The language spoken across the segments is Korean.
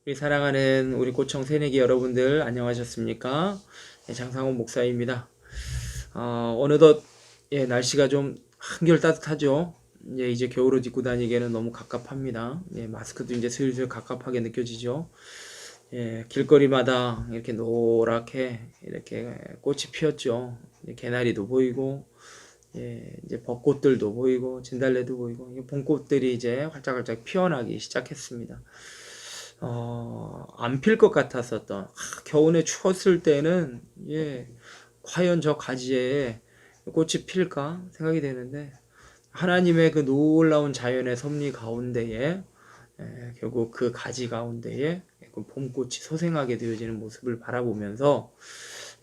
우리 사랑하는 우리 고청 새내기 여러분들 안녕하셨습니까? 장상훈 목사입니다. 어느덧 날씨가 좀 한결 따뜻하죠. 이제 겨울 옷 입고 다니기에는 너무 갑갑합니다. 마스크도 이제 슬슬 갑갑하게 느껴지죠. 길거리마다 이렇게 노랗게 이렇게 꽃이 피었죠. 개나리도 보이고, 이제 벚꽃들도 보이고, 진달래도 보이고, 봄꽃들이 이제 활짝활짝 피어나기 시작했습니다. 안 필 것 같았었던, 겨우내 추웠을 때는, 과연 저 가지에 꽃이 필까 생각이 되는데, 하나님의 그 놀라운 자연의 섭리 가운데에, 결국 그 가지 가운데에 그 봄꽃이 소생하게 되어지는 모습을 바라보면서,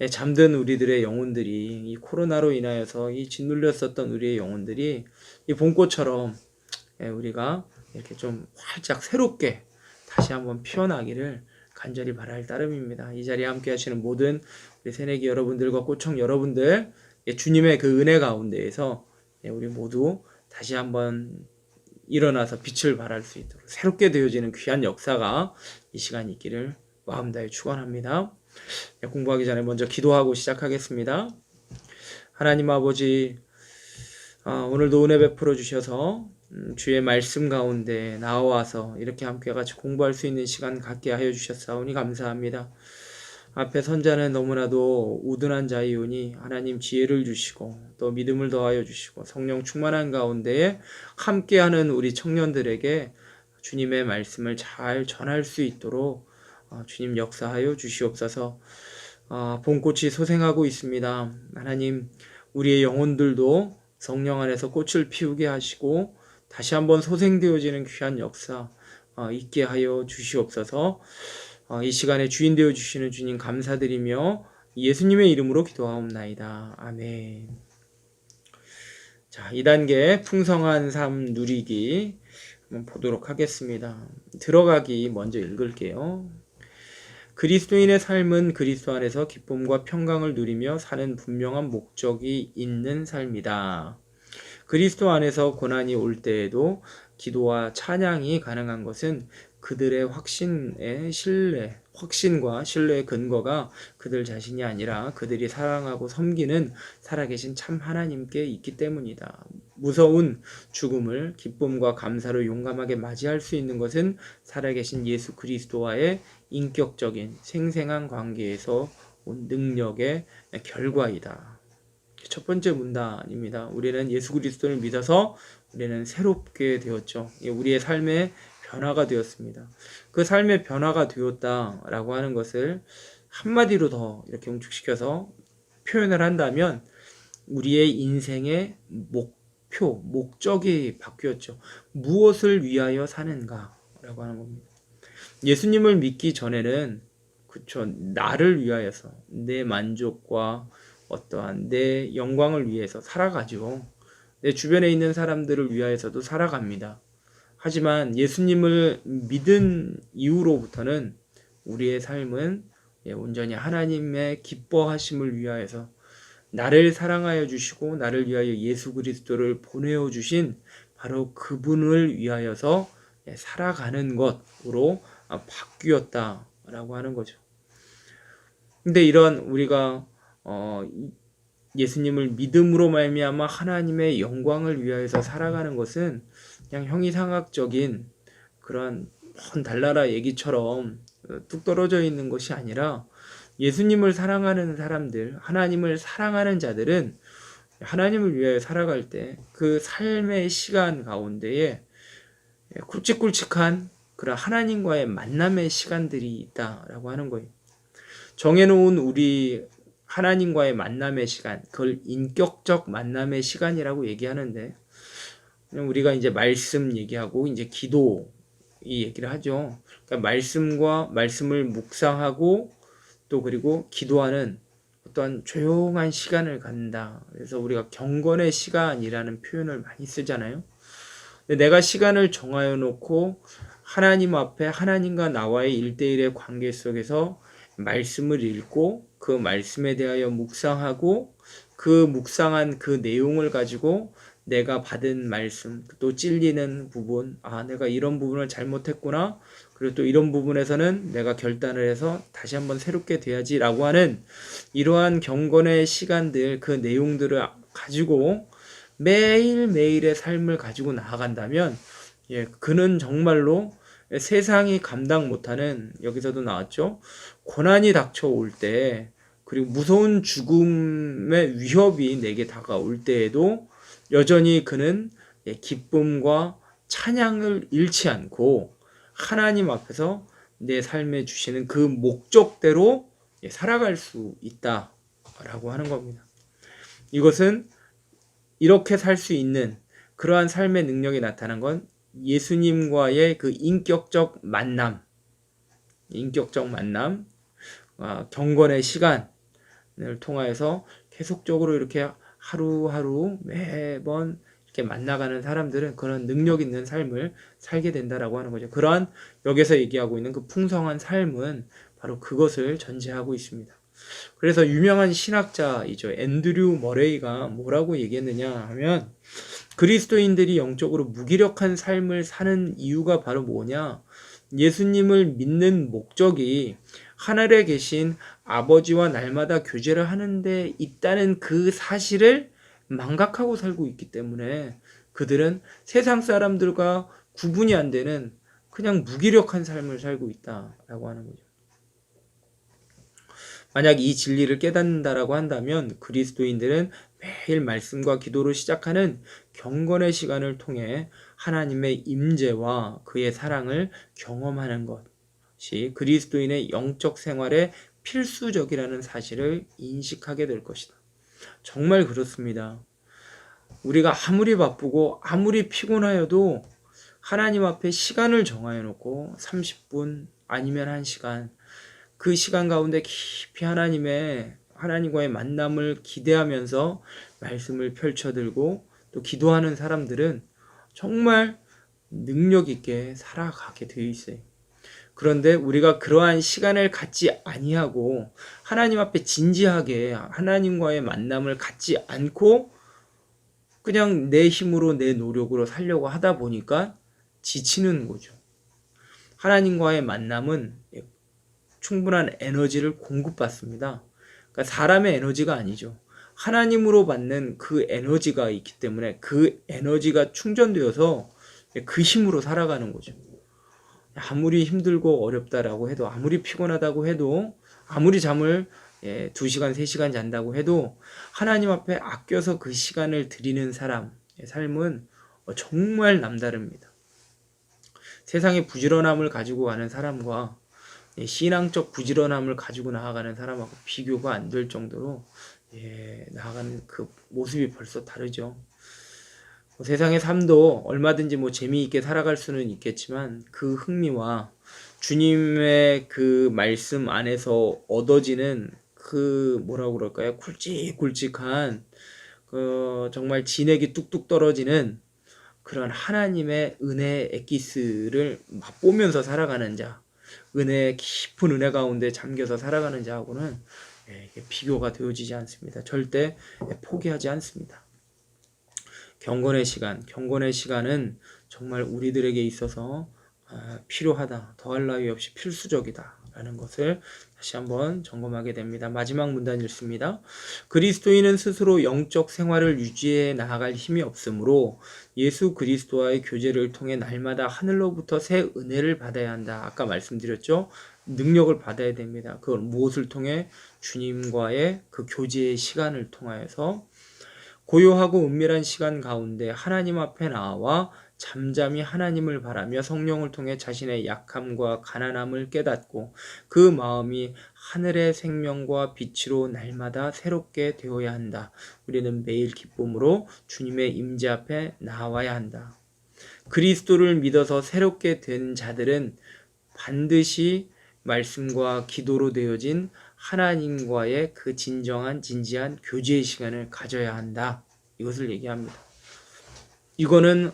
잠든 우리들의 영혼들이, 이 코로나로 인하여서 이 짓눌렸었던 우리의 영혼들이 이 봄꽃처럼 우리가 이렇게 좀 활짝 새롭게 다시 한번 피어나기를 간절히 바랄 따름입니다. 이 자리에 함께 하시는 모든 우리 새내기 여러분들과 꼬청 여러분들, 주님의 그 은혜 가운데에서 우리 모두 다시 한번 일어나서 빛을 발할 수 있도록 새롭게 되어지는 귀한 역사가 이 시간 있기를 마음 다해 축원합니다. 공부하기 전에 먼저 기도하고 시작하겠습니다. 하나님 아버지, 오늘도 은혜 베풀어 주셔서 주의 말씀 가운데 나와서 이렇게 함께 같이 공부할 수 있는 시간 갖게 하여 주셨사오니 감사합니다. 앞에 선자는 너무나도 우둔한 자이오니 하나님 지혜를 주시고 또 믿음을 더하여 주시고 성령 충만한 가운데에 함께하는 우리 청년들에게 주님의 말씀을 잘 전할 수 있도록 주님 역사하여 주시옵소서. 봄꽃이 소생하고 있습니다. 하나님, 우리의 영혼들도 성령 안에서 꽃을 피우게 하시고 다시 한번 소생되어지는 귀한 역사 있게 하여 주시옵소서. 이 시간에 주인 되어 주시는 주님 감사드리며 예수님의 이름으로 기도하옵나이다. 아멘. 자, 2단계 풍성한 삶 누리기 한번 보도록 하겠습니다. 들어가기 먼저 읽을게요. 그리스도인의 삶은 그리스도 안에서 기쁨과 평강을 누리며 사는 분명한 목적이 있는 삶이다. 그리스도 안에서 고난이 올 때에도 기도와 찬양이 가능한 것은 그들의 확신과 신뢰의 근거가 그들 자신이 아니라 그들이 사랑하고 섬기는 살아계신 참 하나님께 있기 때문이다. 무서운 죽음을 기쁨과 감사로 용감하게 맞이할 수 있는 것은 살아계신 예수 그리스도와의 인격적인 생생한 관계에서 온 능력의 결과이다. 첫 번째 문단입니다. 우리는 예수 그리스도를 믿어서 우리는 새롭게 되었죠. 우리의 삶의 변화가 되었습니다. 그 삶의 변화가 되었다라고 하는 것을 한마디로 더 이렇게 응축시켜서 표현을 한다면 우리의 인생의 목적이 바뀌었죠. 무엇을 위하여 사는가라고 하는 겁니다. 예수님을 믿기 전에는 나를 위하여서 내 만족과 어떠한 내 영광을 위해서 살아가죠. 내 주변에 있는 사람들을 위하여서도 살아갑니다. 하지만 예수님을 믿은 이후로부터는 우리의 삶은 온전히 하나님의 기뻐하심을 위하여서 나를 사랑하여 주시고 나를 위하여 예수 그리스도를 보내어 주신 바로 그분을 위하여서 살아가는 것으로 바뀌었다라고 하는 거죠. 근데 이런 우리가 예수님을 믿음으로 말미암아 하나님의 영광을 위하여서 살아가는 것은 그냥 형이상학적인 그런 먼 달나라 얘기처럼 뚝 떨어져 있는 것이 아니라 예수님을 사랑하는 사람들, 하나님을 사랑하는 자들은 하나님을 위하여 살아갈 때 그 삶의 시간 가운데에 굵직굵직한 그런 하나님과의 만남의 시간들이 있다라고 하는 거예요. 정해놓은 우리 하나님과의 만남의 시간, 그걸 인격적 만남의 시간이라고 얘기하는데, 우리가 이제 말씀 얘기하고 이제 기도 이 얘기를 하죠. 그러니까 말씀을 묵상하고 또 그리고 기도하는 어떠한 조용한 시간을 갖는다. 그래서 우리가 경건의 시간이라는 표현을 많이 쓰잖아요. 근데 내가 시간을 정하여 놓고 하나님 앞에 하나님과 나와의 1대1의 관계 속에서 말씀을 읽고 그 말씀에 대하여 묵상하고 그 묵상한 그 내용을 가지고 내가 받은 말씀 또 찔리는 부분, 내가 이런 부분을 잘못했구나, 그리고 또 이런 부분에서는 내가 결단을 해서 다시 한번 새롭게 돼야지라고 하는 이러한 경건의 시간들, 그 내용들을 가지고 매일매일의 삶을 가지고 나아간다면, 그는 정말로 세상이 감당 못하는, 여기서도 나왔죠, 고난이 닥쳐올 때, 그리고 무서운 죽음의 위협이 내게 다가올 때에도 여전히 그는 기쁨과 찬양을 잃지 않고 하나님 앞에서 내 삶에 주시는 그 목적대로 살아갈 수 있다라고 하는 겁니다. 이것은 이렇게 살 수 있는 그러한 삶의 능력이 나타난 건 예수님과의 그 인격적 만남, 경건의 시간을 통하여서 계속적으로 이렇게 하루하루 매번 이렇게 만나가는 사람들은 그런 능력 있는 삶을 살게 된다라고 하는 거죠. 그러한 여기서 얘기하고 있는 그 풍성한 삶은 바로 그것을 전제하고 있습니다. 그래서 유명한 신학자이죠. 앤드류 머레이가 뭐라고 얘기했느냐 하면, 그리스도인들이 영적으로 무기력한 삶을 사는 이유가 바로 뭐냐? 예수님을 믿는 목적이 하늘에 계신 아버지와 날마다 교제를 하는 데 있다는 그 사실을 망각하고 살고 있기 때문에 그들은 세상 사람들과 구분이 안 되는 그냥 무기력한 삶을 살고 있다라고 하는 거죠. 만약 이 진리를 깨닫는다라고 한다면 그리스도인들은 매일 말씀과 기도로 시작하는 경건의 시간을 통해 하나님의 임재와 그의 사랑을 경험하는 것이 그리스도인의 영적 생활에 필수적이라는 사실을 인식하게 될 것이다. 정말 그렇습니다. 우리가 아무리 바쁘고 아무리 피곤하여도 하나님 앞에 시간을 정하여 놓고 30분 아니면 1시간, 그 시간 가운데 깊이 하나님과의 만남을 기대하면서 말씀을 펼쳐들고 또 기도하는 사람들은 정말 능력 있게 살아가게 되어 있어요. 그런데 우리가 그러한 시간을 갖지 아니하고 하나님 앞에 진지하게 하나님과의 만남을 갖지 않고 그냥 내 힘으로 내 노력으로 살려고 하다 보니까 지치는 거죠. 하나님과의 만남은 충분한 에너지를 공급받습니다. 그러니까 사람의 에너지가 아니죠. 하나님으로 받는 그 에너지가 있기 때문에 그 에너지가 충전되어서 그 힘으로 살아가는 거죠. 아무리 힘들고 어렵다라고 해도, 아무리 피곤하다고 해도, 아무리 잠을 2시간, 3시간 잔다고 해도 하나님 앞에 아껴서 그 시간을 드리는 사람의 삶은 정말 남다릅니다. 세상의 부지런함을 가지고 가는 사람과 신앙적 부지런함을 가지고 나아가는 사람하고 비교가 안 될 정도로 나아가는 그 모습이 벌써 다르죠. 세상의 삶도 얼마든지 재미있게 살아갈 수는 있겠지만 그 흥미와 주님의 그 말씀 안에서 얻어지는 그 뭐라고 그럴까요? 굵직굵직한 그 정말 진액이 뚝뚝 떨어지는 그런 하나님의 은혜의 엑기스를 맛보면서 살아가는 자, 깊은 은혜 가운데 잠겨서 살아가는 자하고는 비교가 되어지지 않습니다. 절대 포기하지 않습니다. 경건의 시간은 정말 우리들에게 있어서 필요하다, 더할 나위 없이 필수적이다 라는 것을 다시 한번 점검하게 됩니다. 마지막 문단 읽습니다. 그리스도인은 스스로 영적 생활을 유지해 나아갈 힘이 없으므로 예수 그리스도와의 교제를 통해 날마다 하늘로부터 새 은혜를 받아야 한다. 아까 말씀드렸죠? 능력을 받아야 됩니다. 그걸 무엇을 통해? 주님과의 그 교제의 시간을 통하여서 고요하고 은밀한 시간 가운데 하나님 앞에 나와 잠잠히 하나님을 바라며 성령을 통해 자신의 약함과 가난함을 깨닫고 그 마음이 하늘의 생명과 빛으로 날마다 새롭게 되어야 한다. 우리는 매일 기쁨으로 주님의 임재 앞에 나와야 한다. 그리스도를 믿어서 새롭게 된 자들은 반드시 말씀과 기도로 되어진 하나님과의 그 진지한 교제의 시간을 가져야 한다. 이것을 얘기합니다. 이거는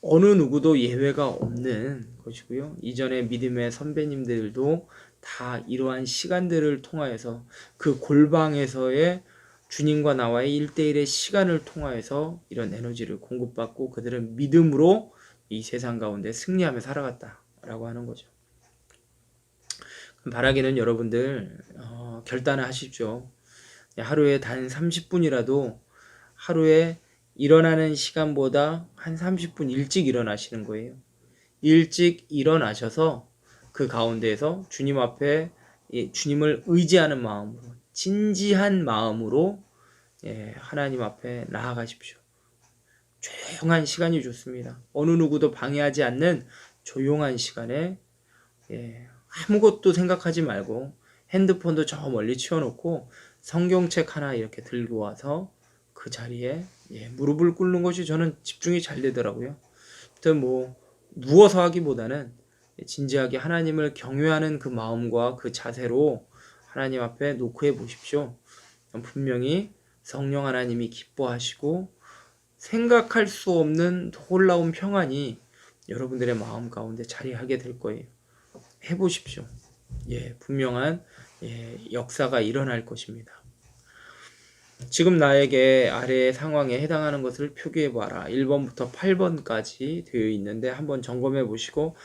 어느 누구도 예외가 없는 것이고요. 이전에 믿음의 선배님들도 다 이러한 시간들을 통하여서 그 골방에서의 주님과 나와의 1대1의 시간을 통하여서 이런 에너지를 공급받고 그들은 믿음으로 이 세상 가운데 승리하며 살아갔다라고 하는 거죠. 바라기는 여러분들 결단을 하십시오. 하루에 단 30분이라도 하루에 일어나는 시간보다 한 30분 일찍 일어나시는 거예요. 일찍 일어나셔서 그 가운데에서 주님 앞에 주님을 의지하는 마음으로, 진지한 마음으로 하나님 앞에 나아가십시오. 조용한 시간이 좋습니다. 어느 누구도 방해하지 않는 조용한 시간에 아무것도 생각하지 말고 핸드폰도 저 멀리 치워놓고 성경책 하나 이렇게 들고 와서 그 자리에 무릎을 꿇는 것이 저는 집중이 잘 되더라고요. 하여튼 누워서 하기보다는 진지하게 하나님을 경외하는 그 마음과 그 자세로 하나님 앞에 놓고 해보십시오. 분명히 성령 하나님이 기뻐하시고 생각할 수 없는 놀라운 평안이 여러분들의 마음 가운데 자리하게 될 거예요. 해보십시오. 분명한 역사가 일어날 것입니다. 지금 나에게 아래의 상황에 해당하는 것을 표기해봐라. 1번부터 8번까지 되어 있는데 한번 점검해 보시고,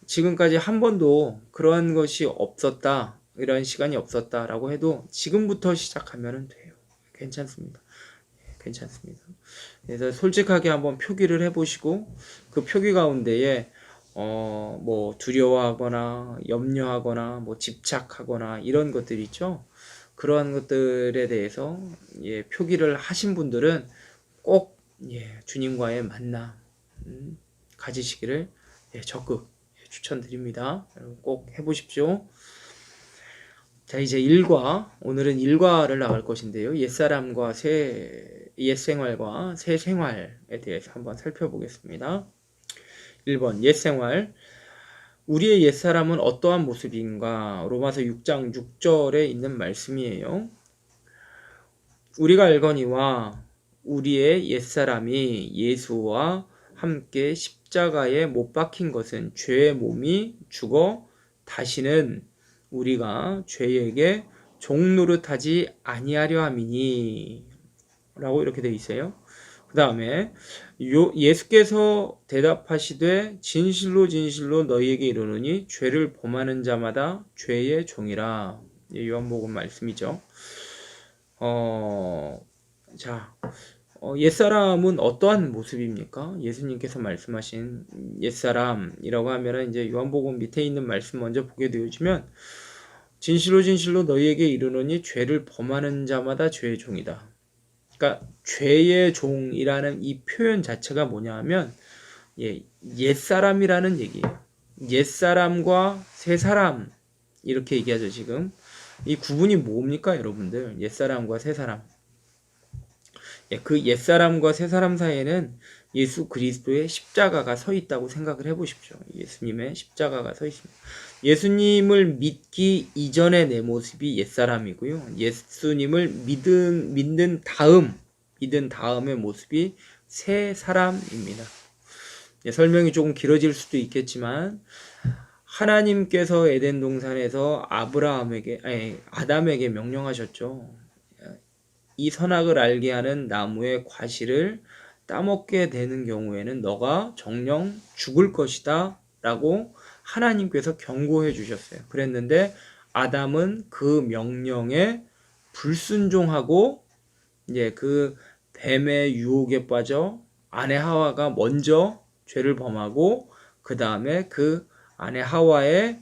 지금까지 한 번도 그런 것이 없었다, 이런 시간이 없었다 라고 해도 지금부터 시작하면 돼요. 괜찮습니다. 그래서 솔직하게 한번 표기를 해보시고, 그 표기 가운데에 두려워하거나 염려하거나 집착하거나 이런 것들 있죠. 그러한 것들에 대해서 표기를 하신 분들은 꼭 주님과의 만남 가지시기를 적극 추천드립니다. 여러분 꼭 해보십시오. 자, 이제 오늘은 일과를 나갈 것인데요. 옛사람과 옛생활과 새 생활에 대해서 한번 살펴보겠습니다. 1번 옛생활. 우리의 옛사람은 어떠한 모습인가? 로마서 6장 6절에 있는 말씀이에요. 우리가 알거니와 우리의 옛사람이 예수와 함께 십자가에 못 박힌 것은 죄의 몸이 죽어 다시는 우리가 죄에게 종노릇하지 아니하려 함이니 라고 이렇게 되어 있어요. 그 다음에 예수께서 대답하시되 진실로 진실로 너희에게 이르노니 죄를 범하는 자마다 죄의 종이라. 요한복음 말씀이죠. 옛사람은 어떠한 모습입니까? 예수님께서 말씀하신 옛사람이라고 하면 이제 요한복음 밑에 있는 말씀 먼저 보게 되어지면, 진실로 진실로 너희에게 이르노니 죄를 범하는 자마다 죄의 종이다. 그러니까 죄의 종이라는 이 표현 자체가 뭐냐 하면 옛사람이라는 얘기예요. 옛사람과 새사람 이렇게 얘기하죠. 지금 이 구분이 뭡니까 여러분들? 옛사람과 새사람. 그 옛사람과 새사람 사이에는 예수 그리스도의 십자가가 서 있다고 생각을 해보십시오. 예수님의 십자가가 서 있습니다. 예수님을 믿기 이전의 내 모습이 옛사람이고요. 예수님을 믿은 다음의 모습이 새사람입니다. 설명이 조금 길어질 수도 있겠지만, 하나님께서 에덴 동산에서 아담에게 명령하셨죠. 이 선악을 알게 하는 나무의 과실을 따먹게 되는 경우에는 너가 정령 죽을 것이다 라고 하나님께서 경고해 주셨어요. 그랬는데 아담은 그 명령에 불순종하고 그 뱀의 유혹에 빠져 아내 하와가 먼저 죄를 범하고, 그 다음에 그 아내 하와의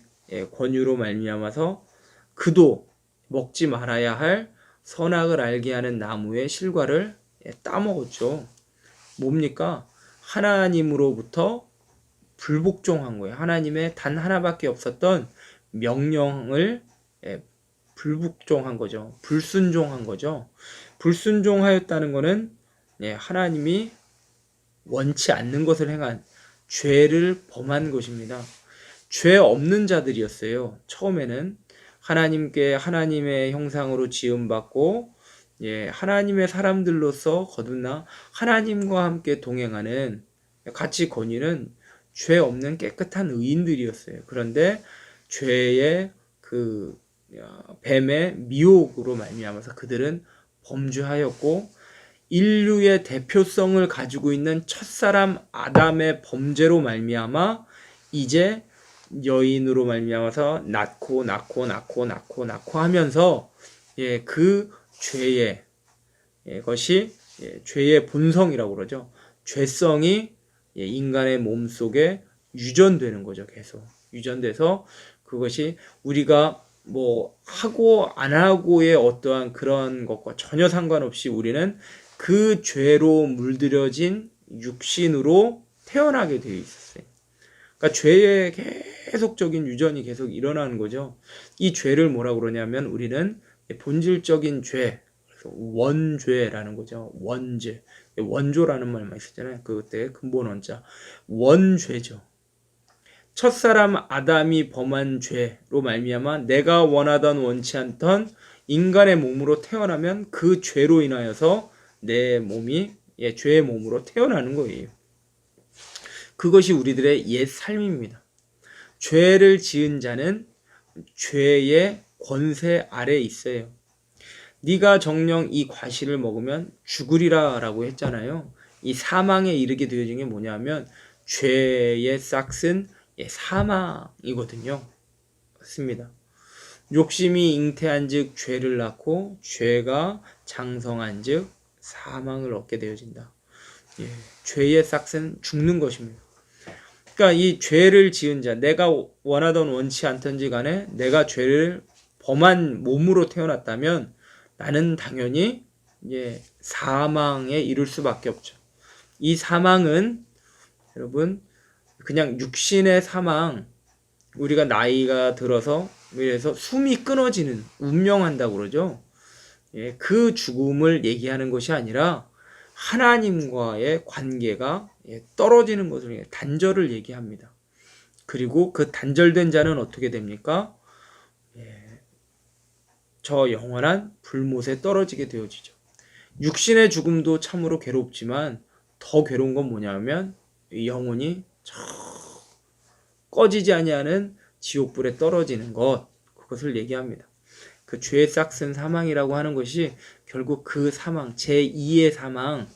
권유로 말미암아서 그도 먹지 말아야 할 선악을 알게 하는 나무의 실과를 따먹었죠. 뭡니까? 하나님으로부터 불복종한 거예요. 하나님의 단 하나밖에 없었던 명령을 불복종한 거죠. 불순종한 거죠. 불순종하였다는 것은 하나님이 원치 않는 것을 행한 죄를 범한 것입니다. 죄 없는 자들이었어요. 처음에는 하나님의 형상으로 지음받고 하나님의 사람들로서 거듭나 하나님과 함께 동행하는, 같이 거니는 죄 없는 깨끗한 의인들이었어요. 그런데 죄의 그 뱀의 미혹으로 말미암아서 그들은 범죄하였고, 인류의 대표성을 가지고 있는 첫사람 아담의 범죄로 말미암아 이제 여인으로 말미암아서 낳고 하면서 그 죄의 것이 죄의 본성이라고 그러죠. 죄성이 인간의 몸 속에 유전되는 거죠. 계속 유전돼서 그것이 우리가 뭐 하고 안 하고의 어떠한 그런 것과 전혀 상관없이 우리는 그 죄로 물들여진 육신으로 태어나게 되어 있었어요. 그러니까 죄의 계속적인 유전이 계속 일어나는 거죠. 이 죄를 뭐라고 그러냐면 우리는 본질적인 죄, 원죄라는 거죠. 원죄. 원조라는 말 많이 쓰잖아요. 그때 근본 원자. 원죄죠. 첫사람 아담이 범한 죄로 말미암아 내가 원하던 원치 않던 인간의 몸으로 태어나면 그 죄로 인하여서 내 몸이 죄의 몸으로 태어나는 거예요. 그것이 우리들의 옛 삶입니다. 죄를 지은 자는 죄의 권세 아래에 있어요. 네가 정령 이 과실을 먹으면 죽으리라 라고 했잖아요. 이 사망에 이르게 되어진 게 뭐냐면 죄의 싹은 사망이거든요. 맞습니다. 욕심이 잉태한 즉 죄를 낳고 죄가 장성한 즉 사망을 얻게 되어진다. 죄의 싹은 죽는 것입니다. 그러니까 이 죄를 지은 자, 내가 원하던 원치 않던지 간에 내가 죄를 범한 몸으로 태어났다면 나는 당연히 사망에 이를 수밖에 없죠. 이 사망은 여러분 그냥 육신의 사망, 우리가 나이가 들어서 이래서 숨이 끊어지는 운명한다고 그러죠. 그 죽음을 얘기하는 것이 아니라 하나님과의 관계가 떨어지는 것을 단절을 얘기합니다. 그리고 그 단절된 자는 어떻게 됩니까? 저 영원한 불못에 떨어지게 되어지죠. 육신의 죽음도 참으로 괴롭지만 더 괴로운 건 뭐냐면 영혼이 꺼지지 아니하는 지옥불에 떨어지는 것, 그것을 얘기합니다. 그 죄의 싹은 사망이라고 하는 것이 결국 그 사망, 제2의 사망,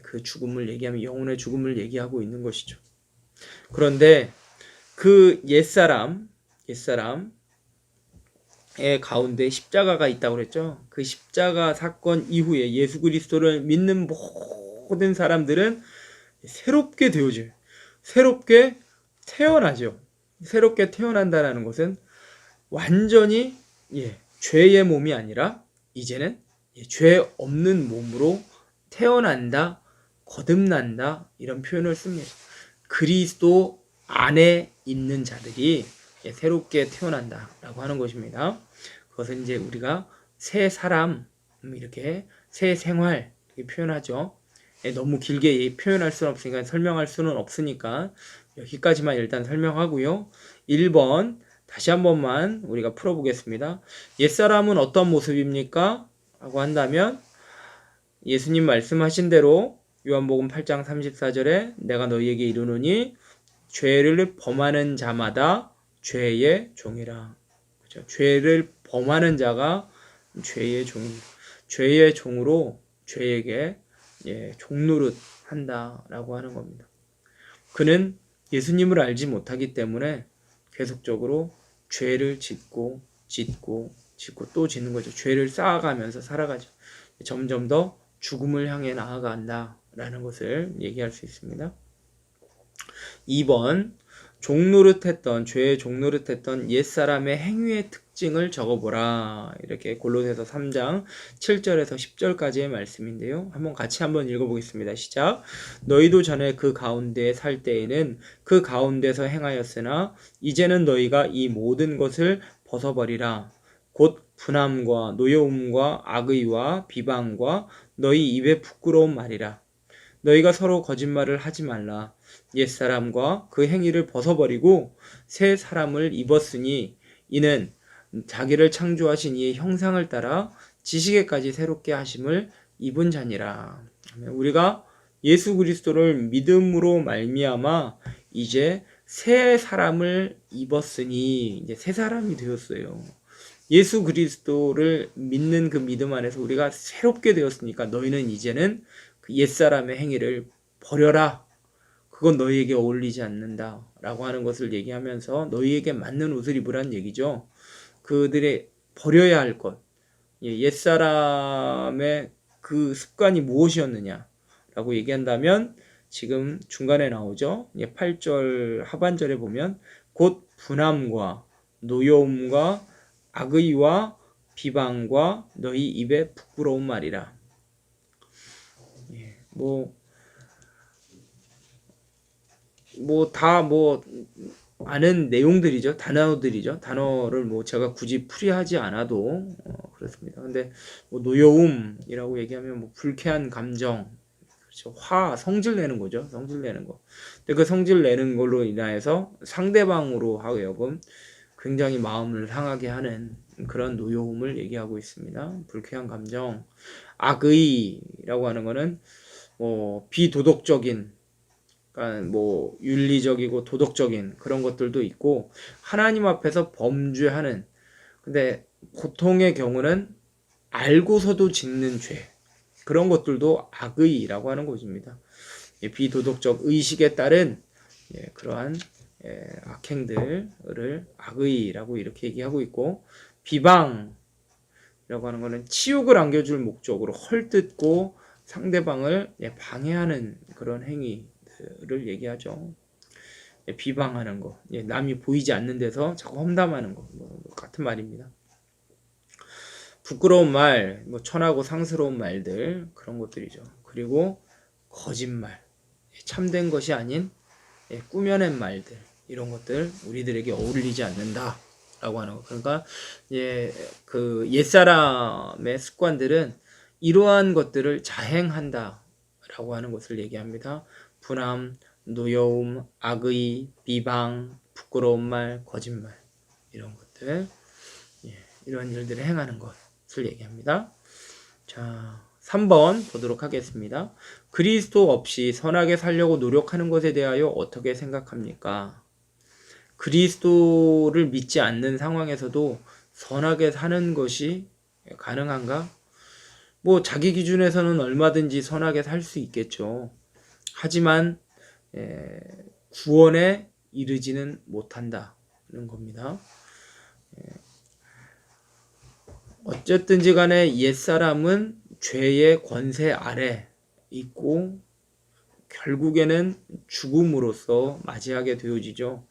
그 죽음을 얘기하면 영혼의 죽음을 얘기하고 있는 것이죠. 그런데 그 옛사람의 가운데 십자가가 있다고 그랬죠. 그 십자가 사건 이후에 예수 그리스도를 믿는 모든 사람들은 새롭게 되어져요. 새롭게 태어나죠. 새롭게 태어난다는 것은 완전히 죄의 몸이 아니라 이제는 죄 없는 몸으로 태어난다, 거듭난다 이런 표현을 씁니다. 그리스도 안에 있는 자들이 새롭게 태어난다라고 하는 것입니다. 그것은 이제 우리가 새 사람, 이렇게 새 생활 이렇게 표현하죠. 너무 길게 표현할 수는 없으니까 설명할 수는 없으니까 여기까지만 일단 설명하고요. 1번 다시 한 번만 우리가 풀어보겠습니다. 옛사람은 어떤 모습입니까? 라고 한다면 예수님 말씀하신 대로 요한복음 8장 34절에 내가 너희에게 이르노니 죄를 범하는 자마다 죄의 종이라. 그렇죠? 죄를 범하는 자가 죄의 종입니다. 죄의 종으로 죄에게 종노릇 한다라고 하는 겁니다. 그는 예수님을 알지 못하기 때문에 계속적으로 죄를 짓고 또 짓는 거죠. 죄를 쌓아가면서 살아가죠. 점점 더 죽음을 향해 나아간다라는 것을 얘기할 수 있습니다. 2번 죄의 종노릇했던 옛사람의 행위의 특징을 적어보라. 이렇게 골로새서 3장 7절에서 10절까지의 말씀인데요. 같이 한번 읽어보겠습니다. 시작. 너희도 전에 그 가운데에 살 때에는 그 가운데서 행하였으나 이제는 너희가 이 모든 것을 벗어버리라. 곧 분함과 노여움과 악의와 비방과 너희 입에 부끄러운 말이라. 너희가 서로 거짓말을 하지 말라. 옛사람과 그 행위를 벗어버리고 새 사람을 입었으니 이는 자기를 창조하신 이의 형상을 따라 지식에까지 새롭게 하심을 입은 자니라. 우리가 예수 그리스도를 믿음으로 말미암아 이제 새 사람을 입었으니 이제 새 사람이 되었어요. 예수 그리스도를 믿는 그 믿음 안에서 우리가 새롭게 되었으니까 너희는 이제는 그 옛사람의 행위를 버려라. 그건 너희에게 어울리지 않는다 라고 하는 것을 얘기하면서 너희에게 맞는 옷을 입으란 얘기죠. 그들의 버려야 할 것, 옛사람의 그 습관이 무엇이었느냐 라고 얘기한다면 지금 중간에 나오죠. 8절 하반절에 보면 곧 분함과 노여움과 악의와 비방과 너희 입에 부끄러운 말이라. 다 아는 내용들이죠. 단어들이죠. 단어를 제가 굳이 풀이하지 않아도 그렇습니다. 근데 노여움이라고 얘기하면 불쾌한 감정, 그렇죠. 성질 내는 거죠. 성질 내는 거. 근데 그 성질 내는 걸로 인하여서 상대방으로 하여금 굉장히 마음을 상하게 하는 그런 노여움을 얘기하고 있습니다. 불쾌한 감정. 악의라고 하는 거는 비도덕적인, 그러니까 윤리적이고 도덕적인 그런 것들도 있고, 하나님 앞에서 범죄하는, 근데 보통의 경우는 알고서도 짓는 죄, 그런 것들도 악의라고 하는 것입니다. 비도덕적 의식에 따른 그러한 악행들을 악의라고 이렇게 얘기하고 있고, 비방이라고 하는 것은 치욕을 안겨줄 목적으로 헐뜯고 상대방을 방해하는 그런 행위를 얘기하죠. 비방하는 거, 남이 보이지 않는 데서 자꾸 험담하는 거, 같은 말입니다. 부끄러운 말, 천하고 상스러운 말들, 그런 것들이죠. 그리고 거짓말, 참된 것이 아닌 꾸며낸 말들, 이런 것들 우리들에게 어울리지 않는다 라고 하는 거. 그러니까 그 옛사람의 습관들은 이러한 것들을 자행한다 라고 하는 것을 얘기합니다. 분함, 노여움, 악의, 비방, 부끄러운 말, 거짓말, 이런 것들, 이런 일들을 행하는 것을 얘기합니다. 자, 3번 보도록 하겠습니다. 그리스도 없이 선하게 살려고 노력하는 것에 대하여 어떻게 생각합니까? 그리스도를 믿지 않는 상황에서도 선하게 사는 것이 가능한가? 자기 기준에서는 얼마든지 선하게 살 수 있겠죠. 하지만 구원에 이르지는 못한다는 겁니다. 어쨌든지 간에 옛사람은 죄의 권세 아래 있고 결국에는 죽음으로써 맞이하게 되어지죠.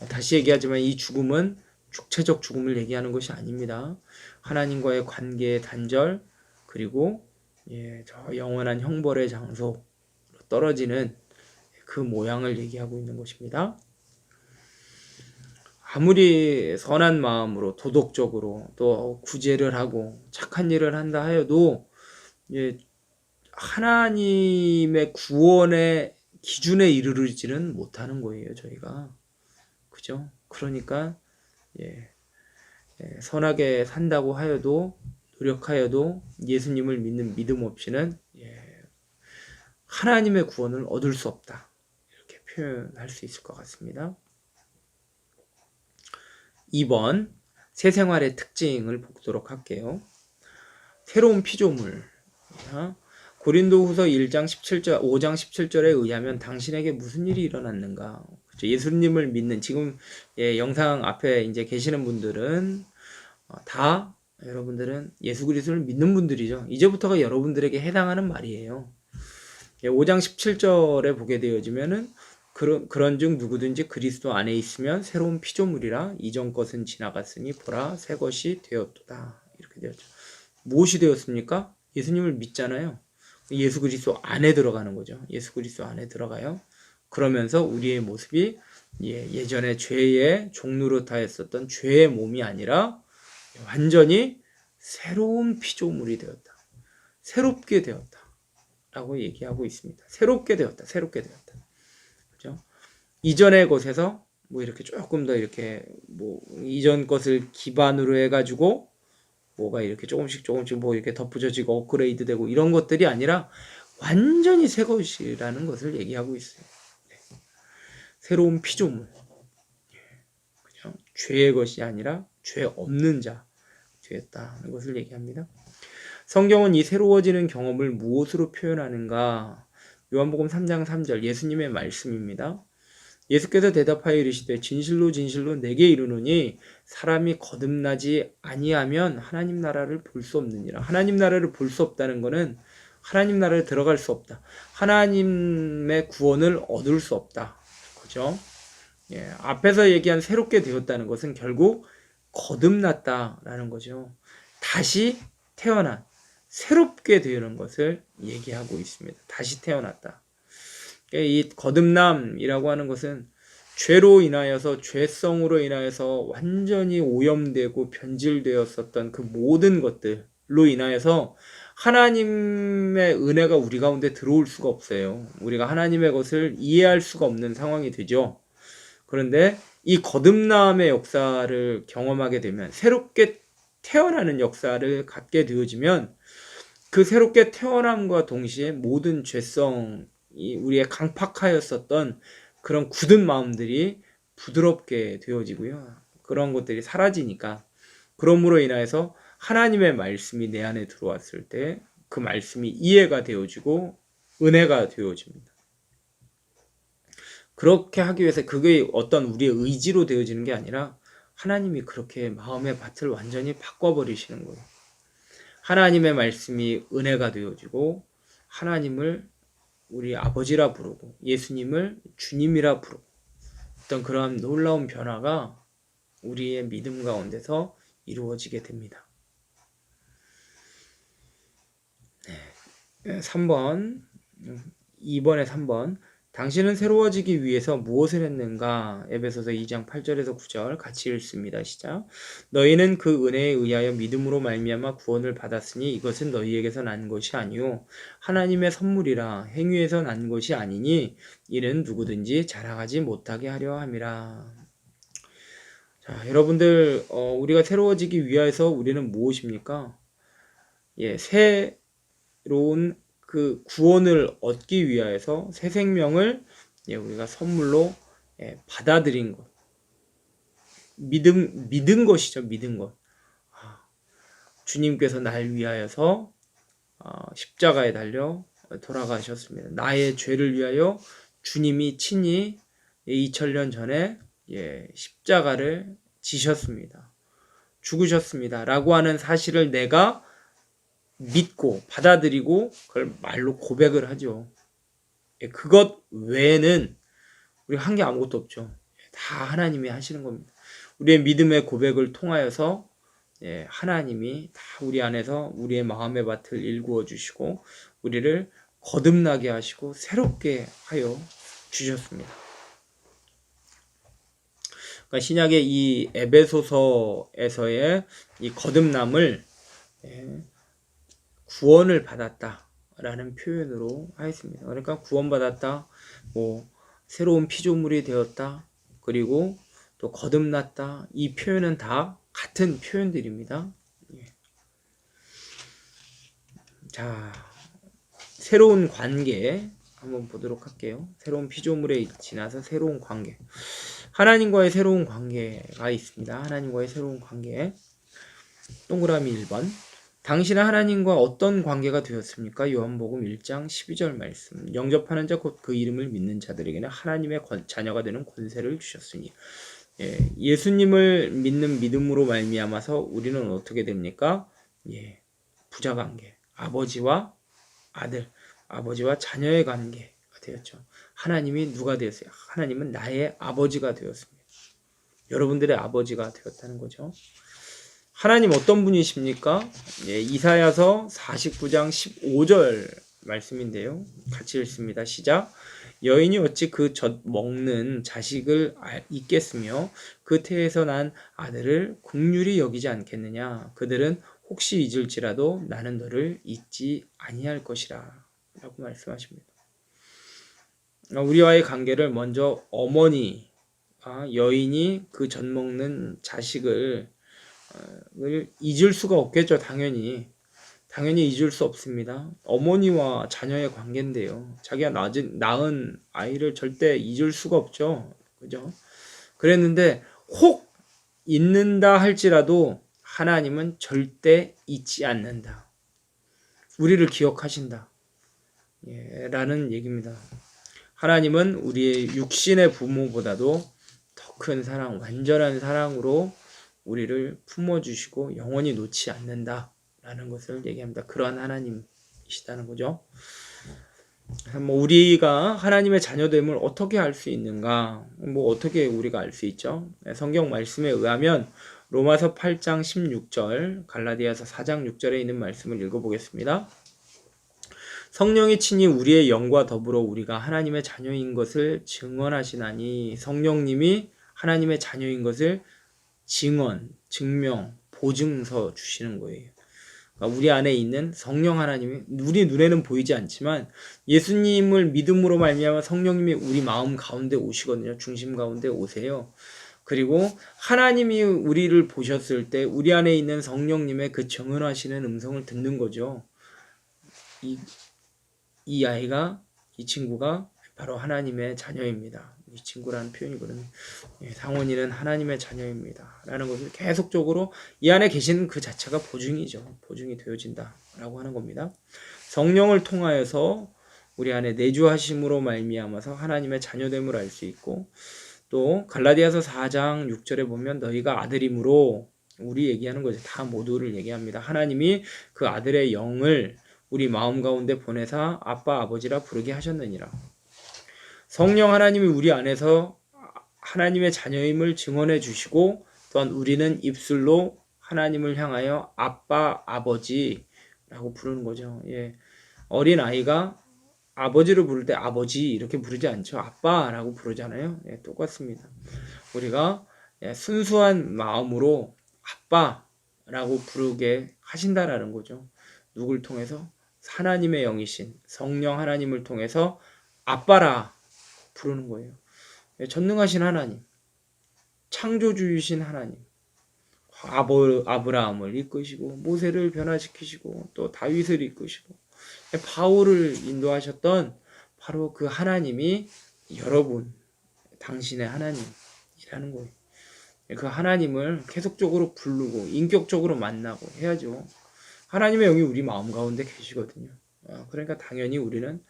다시 얘기하지만 이 죽음은 육체적 죽음을 얘기하는 것이 아닙니다. 하나님과의 관계의 단절, 그리고 저 영원한 형벌의 장소로 떨어지는 그 모양을 얘기하고 있는 것입니다. 아무리 선한 마음으로 도덕적으로 또 구제를 하고 착한 일을 한다 하여도 하나님의 구원의 기준에 이르르지는 못하는 거예요, 저희가. 그죠? 그러니까 선하게 산다고 하여도, 노력하여도 예수님을 믿는 믿음 없이는 하나님의 구원을 얻을 수 없다, 이렇게 표현할 수 있을 것 같습니다. 2번 새 생활의 특징을 보도록 할게요. 새로운 피조물. 고린도후서 1장 17절, 5장 17절에 의하면 당신에게 무슨 일이 일어났는가? 그렇죠? 예수님을 믿는, 지금 영상 앞에 이제 계시는 분들은 다 여러분들은 예수 그리스도를 믿는 분들이죠. 이제부터가 여러분들에게 해당하는 말이에요. 5장 17절에 보게 되어지면은 그런즉 누구든지 그리스도 안에 있으면 새로운 피조물이라 이전 것은 지나갔으니 보라 새 것이 되었도다, 이렇게 되었죠. 무엇이 되었습니까? 예수님을 믿잖아요. 예수 그리스도 안에 들어가는 거죠. 예수 그리스도 안에 들어가요. 그러면서 우리의 모습이 예전에 죄의 종노릇하였었던 죄의 몸이 아니라 완전히 새로운 피조물이 되었다, 새롭게 되었다 라고 얘기하고 있습니다. 새롭게 되었다, 새롭게 되었다. 그죠? 이전의 것에서 이렇게 조금 더 이렇게 이전 것을 기반으로 해가지고 뭐가 이렇게 조금씩 이렇게 덧붙여지고 업그레이드 되고 이런 것들이 아니라 완전히 새 것이라는 것을 얘기하고 있어요. 새로운 피조물. 그죠? 죄의 것이 아니라 죄 없는 자 되었다는 것을 얘기합니다. 성경은 이 새로워지는 경험을 무엇으로 표현하는가? 요한복음 3장 3절 예수님의 말씀입니다. 예수께서 대답하여 이르시되 진실로 진실로 내게 이르노니 사람이 거듭나지 아니하면 하나님 나라를 볼 수 없느니라. 하나님 나라를 볼 수 없다는 것은 하나님 나라에 들어갈 수 없다. 하나님의 구원을 얻을 수 없다. 그죠? 예, 앞에서 얘기한 새롭게 되었다는 것은 결국 거듭났다라는 거죠. 다시 태어난, 새롭게 되는 것을 얘기하고 있습니다. 다시 태어났다. 이 거듭남이라고 하는 것은 죄로 인하여서, 죄성으로 인하여서 완전히 오염되고 변질되었었던 그 모든 것들로 인하여서 하나님의 은혜가 우리 가운데 들어올 수가 없어요. 우리가 하나님의 것을 이해할 수가 없는 상황이 되죠. 그런데 이 거듭남의 역사를 경험하게 되면, 새롭게 태어나는 역사를 갖게 되어지면 그 새롭게 태어남과 동시에 모든 죄성이 우리의 강팍하였었던 그런 굳은 마음들이 부드럽게 되어지고요. 그런 것들이 사라지니까, 그러므로 인하여서 하나님의 말씀이 내 안에 들어왔을 때 그 말씀이 이해가 되어지고 은혜가 되어집니다. 그렇게 하기 위해서 그게 어떤 우리의 의지로 되어지는 게 아니라 하나님이 그렇게 마음의 밭을 완전히 바꿔버리시는 거예요. 하나님의 말씀이 은혜가 되어지고 하나님을 우리 아버지라 부르고 예수님을 주님이라 부르고 어떤 그러한 놀라운 변화가 우리의 믿음 가운데서 이루어지게 됩니다. 3번, 2번에 3번. 당신은 새로워지기 위해서 무엇을 했는가? 에베소서 2장 8절에서 9절 같이 읽습니다. 시작. 너희는 그 은혜에 의하여 믿음으로 말미암아 구원을 받았으니 이것은 너희에게서 난 것이 아니요 하나님의 선물이라. 행위에서 난 것이 아니니 이는 누구든지 자랑하지 못하게 하려 함이라. 자, 여러분들, 우리가 새로워지기 위해서 우리는 무엇입니까? 예, 새로운 그 구원을 얻기 위하여서 새 생명을 우리가 선물로 받아들인 것, 믿은 것이죠. 믿은 것. 주님께서 날 위하여서 십자가에 달려 돌아가셨습니다. 나의 죄를 위하여 주님이 친히 2000년 전에 십자가를 지셨습니다. 죽으셨습니다. 라고 하는 사실을 내가 믿고 받아들이고 그걸 말로 고백을 하죠. 그것 외에는 우리가 한 게 아무것도 없죠. 다 하나님이 하시는 겁니다. 우리의 믿음의 고백을 통하여서 하나님이 다 우리 안에서 우리의 마음의 밭을 일구어 주시고 우리를 거듭나게 하시고 새롭게 하여 주셨습니다. 그러니까 신약의 이 에베소서에서의 이 거듭남을 구원을 받았다라는 표현으로 하였습니다. 그러니까 구원받았다, 새로운 피조물이 되었다, 그리고 또 거듭났다. 이 표현은 다 같은 표현들입니다. 자, 새로운 관계 한번 보도록 할게요. 새로운 피조물에 지나서 새로운 관계. 하나님과의 새로운 관계가 있습니다. 하나님과의 새로운 관계. 동그라미 1번. 당신은 하나님과 어떤 관계가 되었습니까? 요한복음 1장 12절 말씀. 영접하는 자 곧 그 이름을 믿는 자들에게는 하나님의 자녀가 되는 권세를 주셨으니. 예수님을 믿는 믿음으로 말미암아서 우리는 어떻게 됩니까? 부자관계. 아버지와 아들, 아버지와 자녀의 관계가 되었죠. 하나님이 누가 되었어요? 하나님은 나의 아버지가 되었습니다. 여러분들의 아버지가 되었다는 거죠. 하나님 어떤 분이십니까? 이사야서 49장 15절 말씀인데요. 같이 읽습니다. 시작. 여인이 어찌 그 젖 먹는 자식을 잊겠으며 그 태에서 난 아들을 긍휼히 여기지 않겠느냐. 그들은 혹시 잊을지라도 나는 너를 잊지 아니할 것이라 라고 말씀하십니다. 우리와의 관계를 먼저 어머니, 여인이 그 젖 먹는 자식을 잊을 수가 없겠죠. 당연히 잊을 수 없습니다. 어머니와 자녀의 관계인데요. 자기가 낳은 아이를 절대 잊을 수가 없죠. 그죠? 그랬는데 혹 잊는다 할지라도 하나님은 절대 잊지 않는다. 우리를 기억하신다. 예, 라는 얘기입니다. 하나님은 우리의 육신의 부모보다도 더 큰 사랑, 완전한 사랑으로 우리를 품어주시고 영원히 놓지 않는다라는 것을 얘기합니다. 그러한 하나님이시다는 거죠. 뭐 우리가 하나님의 자녀됨을 어떻게 알 수 있는가? 뭐 어떻게 우리가 알 수 있죠? 성경 말씀에 의하면 로마서 8장 16절, 갈라디아서 4장 6절에 있는 말씀을 읽어보겠습니다. 성령이 친히 우리의 영과 더불어 우리가 하나님의 자녀인 것을 증언하시나니, 성령님이 하나님의 자녀인 것을 증명, 보증서 주시는 거예요. 그러니까 우리 안에 있는 성령 하나님이 우리 눈에는 보이지 않지만 예수님을 믿음으로 말미암아 성령님이 우리 마음 가운데 오시거든요. 중심 가운데 오세요. 그리고 하나님이 우리를 보셨을 때 우리 안에 있는 성령님의 그 증언하시는 음성을 듣는 거죠. 이 아이가, 이 친구가 바로 하나님의 자녀입니다. 이 친구라는 표현이거든요. 상원이는 하나님의 자녀입니다. 라는 것을 계속적으로 이 안에 계신 그 자체가 보증이죠. 보증이 되어진다. 라고 하는 겁니다. 성령을 통하여서 우리 안에 내주하심으로 말미암아서 하나님의 자녀됨을 알 수 있고, 또 갈라디아서 4장 6절에 보면 너희가 아들이므로, 우리 얘기하는 거죠. 다 모두를 얘기합니다. 하나님이 그 아들의 영을 우리 마음 가운데 보내사 아빠 아버지라 부르게 하셨느니라. 성령 하나님이 우리 안에서 하나님의 자녀임을 증언해 주시고, 또한 우리는 입술로 하나님을 향하여 아빠 아버지라고 부르는 거죠. 예. 어린 아이가 아버지를 부를 때 아버지 이렇게 부르지 않죠. 아빠라고 부르잖아요. 예, 똑같습니다. 우리가 순수한 마음으로 아빠라고 부르게 하신다라는 거죠. 누굴 통해서? 하나님의 영이신 성령 하나님을 통해서 아빠라 부르는 거예요. 전능하신 하나님, 창조주이신 하나님, 아브라함을 이끄시고 모세를 변화시키시고 또 다윗을 이끄시고 바울을 인도하셨던 바로 그 하나님이 여러분, 당신의 하나님이라는 거예요. 그 하나님을 계속적으로 부르고 인격적으로 만나고 해야죠. 하나님의 영이 우리 마음 가운데 계시거든요. 그러니까 당연히 우리는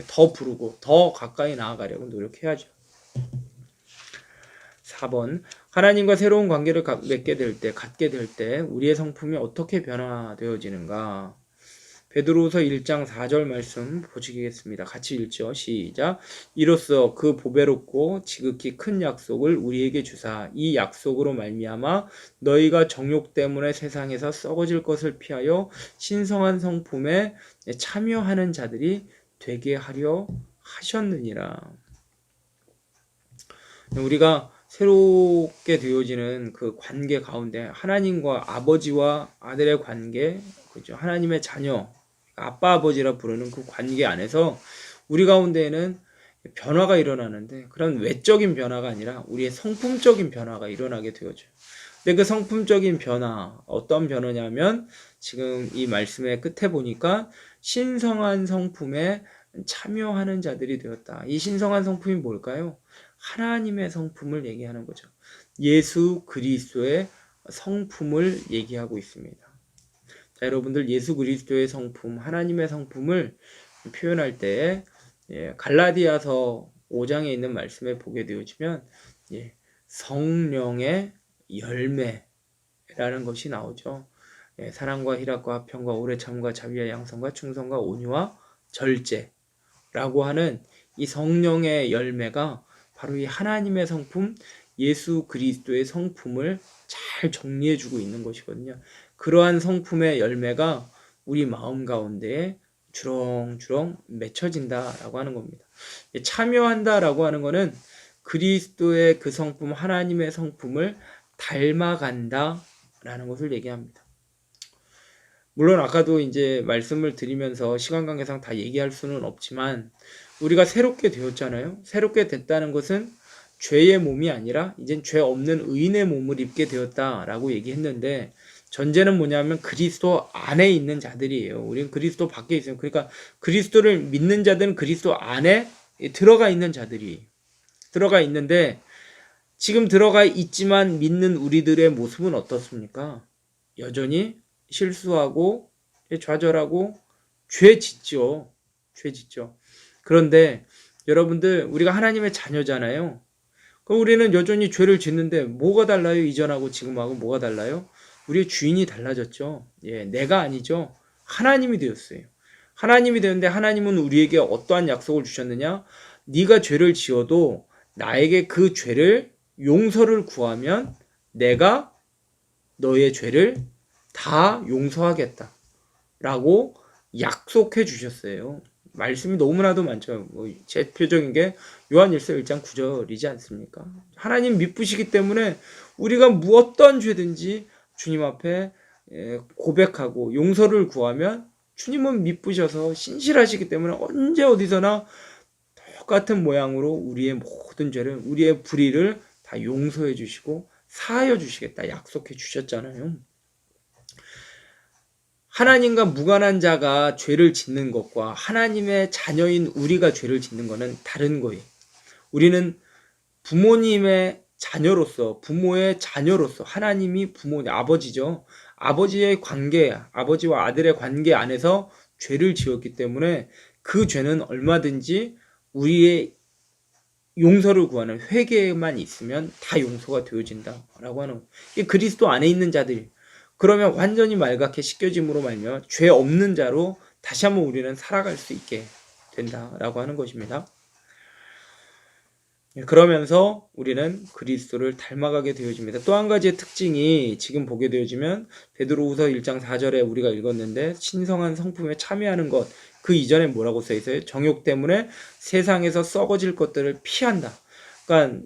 더 부르고 더 가까이 나아가려고 노력해야죠. 4번, 하나님과 새로운 관계를 갖게 될 때 우리의 성품이 어떻게 변화되어지는가? 베드로후서 1장 4절 말씀 보시겠습니다. 같이 읽죠. 시작. 이로써 그 보배롭고 지극히 큰 약속을 우리에게 주사 이 약속으로 말미암아 너희가 정욕 때문에 세상에서 썩어질 것을 피하여 신성한 성품에 참여하는 자들이 되게 하려 하셨느니라. 우리가 새롭게 되어지는 그 관계 가운데 하나님과 아버지와 아들의 관계, 그죠? 하나님의 자녀, 아빠 아버지라 부르는 그 관계 안에서 우리 가운데에는 변화가 일어나는데, 그런 외적인 변화가 아니라 우리의 성품적인 변화가 일어나게 되어져요. 근데 그 성품적인 변화, 어떤 변화냐면 지금 이 말씀의 끝에 보니까 신성한 성품에 참여하는 자들이 되었다. 이 신성한 성품이 뭘까요? 하나님의 성품을 얘기하는 거죠. 예수 그리스도의 성품을 얘기하고 있습니다. 자, 여러분들 예수 그리스도의 성품, 하나님의 성품을 표현할 때 갈라디아서 5장에 있는 말씀에 보게 되어지면 성령의 열매라는 것이 나오죠. 사랑과 희락과 화평과 오래 참과 자비와 양선과 충성과 온유와 절제라고 하는 이 성령의 열매가 바로 이 하나님의 성품, 예수 그리스도의 성품을 잘 정리해주고 있는 것이거든요. 그러한 성품의 열매가 우리 마음 가운데에 주렁주렁 맺혀진다라고 하는 겁니다. 참여한다라고 하는 것은 그리스도의 그 성품, 하나님의 성품을 닮아간다라는 것을 얘기합니다. 물론 아까도 이제 말씀을 드리면서 시간 관계상 다 얘기할 수는 없지만 우리가 새롭게 되었잖아요. 새롭게 됐다는 것은 죄의 몸이 아니라 이젠 죄 없는 의인의 몸을 입게 되었다라고 얘기했는데, 전제는 뭐냐면 그리스도 안에 있는 자들이에요. 우리는 그리스도 밖에 있어요. 그러니까 그리스도를 믿는 자들은 그리스도 안에 들어가 있는 자들이 들어가 있는데, 지금 들어가 있지만 믿는 우리들의 모습은 어떻습니까? 여전히 실수하고 좌절하고 죄 짓죠. 죄 짓죠. 그런데 여러분들 우리가 하나님의 자녀잖아요. 그럼 우리는 여전히 죄를 짓는데 뭐가 달라요? 이전하고 지금하고 뭐가 달라요? 우리의 주인이 달라졌죠. 예, 내가 아니죠. 하나님이 되었어요. 하나님이 되었는데 하나님은 우리에게 어떠한 약속을 주셨느냐? 네가 죄를 지어도 나에게 그 죄를 용서를 구하면 내가 너의 죄를 다 용서하겠다. 라고 약속해 주셨어요. 말씀이 너무나도 많죠. 제 표적인 게 요한일서 1장 9절이지 않습니까? 하나님 미쁘시기 때문에 우리가 어떤 죄든지 주님 앞에 고백하고 용서를 구하면 주님은 미쁘셔서 신실하시기 때문에 언제 어디서나 똑같은 모양으로 우리의 모든 죄를, 우리의 불의를 다 용서해 주시고 사하여 주시겠다 약속해 주셨잖아요. 하나님과 무관한 자가 죄를 짓는 것과 하나님의 자녀인 우리가 죄를 짓는 것은 다른 거예요. 우리는 부모님의 자녀로서, 부모의 자녀로서, 하나님이 부모님, 아버지죠. 아버지의 관계, 아버지와 아들의 관계 안에서 죄를 지었기 때문에 그 죄는 얼마든지 우리의 용서를 구하는 회개만 있으면 다 용서가 되어진다라고 하는 거예요. 이게 그리스도 안에 있는 자들이 그러면 완전히 말갛게 씻겨짐으로 말며 죄 없는 자로 다시 한번 우리는 살아갈 수 있게 된다라고 하는 것입니다. 그러면서 우리는 그리스도를 닮아가게 되어집니다. 또 한 가지의 특징이 지금 보게 되어지면 베드로후서 1장 4절에 우리가 읽었는데 신성한 성품에 참여하는 것, 그 이전에 뭐라고 써 있어요? 정욕 때문에 세상에서 썩어질 것들을 피한다. 그러니까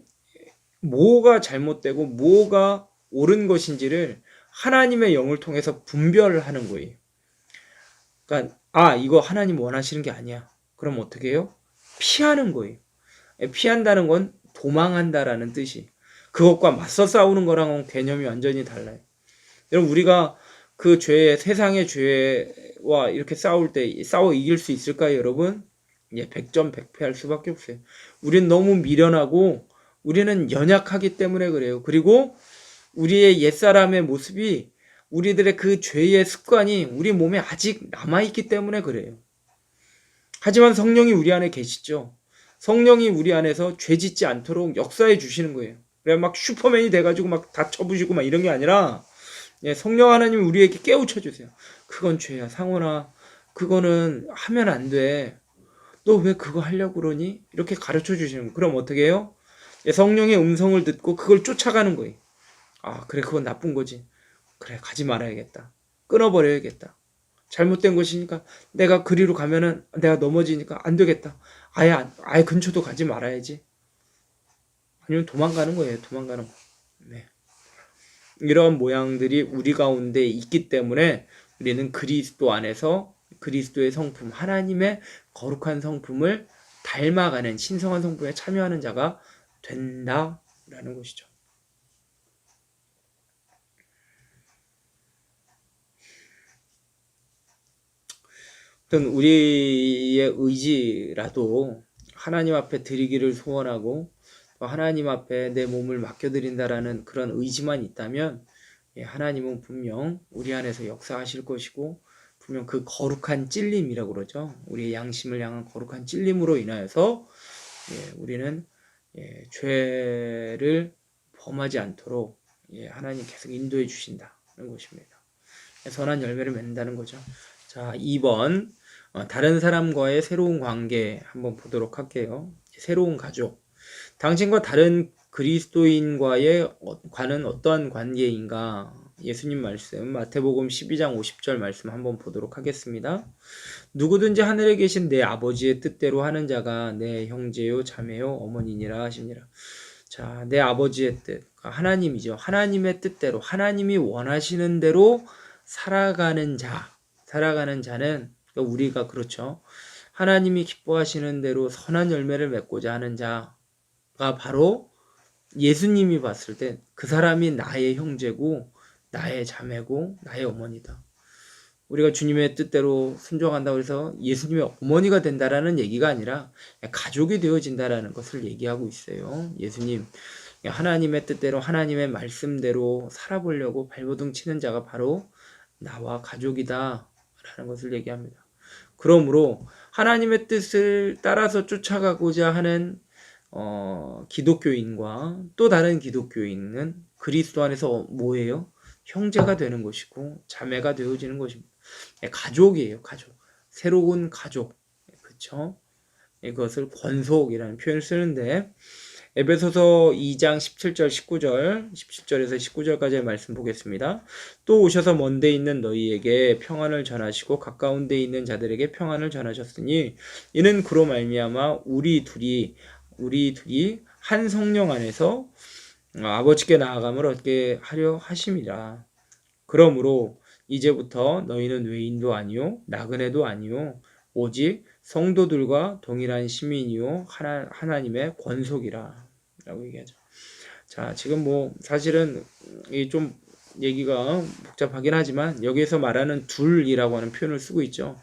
뭐가 잘못되고 뭐가 옳은 것인지를 하나님의 영을 통해서 분별하는 거예요. 그러니까 이거 하나님 원하시는 게 아니야. 그럼 어떻게 해요? 피하는 거예요. 피한다는 건 도망한다라는 뜻이. 그것과 맞서 싸우는 거랑은 개념이 완전히 달라요. 여러분 우리가 그 죄, 세상의 죄와 이렇게 싸울 때 싸워 이길 수 있을까요, 여러분? 예, 100점 100패할 수밖에 없어요. 우리는 너무 미련하고 우리는 연약하기 때문에 그래요. 그리고 우리의 옛사람의 모습이 우리들의 그 죄의 습관이 우리 몸에 아직 남아있기 때문에 그래요. 하지만 성령이 우리 안에 계시죠. 성령이 우리 안에서 죄 짓지 않도록 역사해 주시는 거예요. 그래 막 슈퍼맨이 돼가지고 막 다 쳐부시고 막 이런 게 아니라 성령 하나님이 우리에게 깨우쳐 주세요. 그건 죄야, 상원아. 그거는 하면 안 돼. 너 왜 그거 하려고 그러니? 이렇게 가르쳐 주시는 거예요. 그럼 어떻게 해요? 성령의 음성을 듣고 그걸 쫓아가는 거예요. 그래, 그건 나쁜 거지. 그래, 가지 말아야겠다. 끊어버려야겠다. 잘못된 것이니까 내가 그리로 가면은 내가 넘어지니까 안 되겠다. 아예 근처도 가지 말아야지. 아니면 도망가는 거예요. 도망가는 거. 네. 이런 모양들이 우리 가운데 있기 때문에 우리는 그리스도 안에서 그리스도의 성품, 하나님의 거룩한 성품을 닮아가는 신성한 성품에 참여하는 자가 된다라는 것이죠. 어떤 우리의 의지라도 하나님 앞에 드리기를 소원하고 또 하나님 앞에 내 몸을 맡겨드린다라는 그런 의지만 있다면 하나님은 분명 우리 안에서 역사하실 것이고 분명 그 거룩한 찔림이라고 그러죠. 우리의 양심을 향한 거룩한 찔림으로 인하여서 우리는 죄를 범하지 않도록 하나님 계속 인도해 주신다는 것입니다. 선한 열매를 맺는다는 거죠. 자, 2번 다른 사람과의 새로운 관계 한번 보도록 할게요. 새로운 가족. 당신과 다른 그리스도인과의 관은 어떠한 관계인가? 예수님 말씀 마태복음 12장 50절 말씀 한번 보도록 하겠습니다. 누구든지 하늘에 계신 내 아버지의 뜻대로 하는 자가 내 형제요 자매요 어머니니라 하시니라. 자, 내 아버지의 뜻 하나님이죠. 하나님의 뜻대로 하나님이 원하시는 대로 살아가는 자는 우리가 그렇죠. 하나님이 기뻐하시는 대로 선한 열매를 맺고자 하는 자가 바로 예수님이 봤을 때 그 사람이 나의 형제고 나의 자매고 나의 어머니다. 우리가 주님의 뜻대로 순종한다고 해서 예수님의 어머니가 된다라는 얘기가 아니라 가족이 되어진다라는 것을 얘기하고 있어요. 예수님 하나님의 뜻대로 하나님의 말씀대로 살아보려고 발버둥 치는 자가 바로 나와 가족이다 라는 것을 얘기합니다. 그러므로 하나님의 뜻을 따라서 쫓아가고자 하는 기독교인과 또 다른 기독교인은 그리스도 안에서 뭐예요? 형제가 되는 것이고 자매가 되어지는 것입니다. 가족이에요, 가족. 새로운 가족. 그쵸? 이것을 권속이라는 표현을 쓰는데 에베소서 2장 17절 19절 17절에서 19절까지의 말씀 보겠습니다. 또 오셔서 먼 데 있는 너희에게 평안을 전하시고 가까운 데 있는 자들에게 평안을 전하셨으니 이는 그로 말미암아 우리 둘이 한 성령 안에서 아버지께 나아감을 얻게 하려 하심이라. 그러므로 이제부터 너희는 외인도 아니요 나그네도 아니요 오직 성도들과 동일한 시민이요 하나님의 권속이라 라고 얘기하죠. 자, 지금 뭐 사실은 이 좀 얘기가 복잡하긴 하지만 여기에서 말하는 둘이라고 하는 표현을 쓰고 있죠.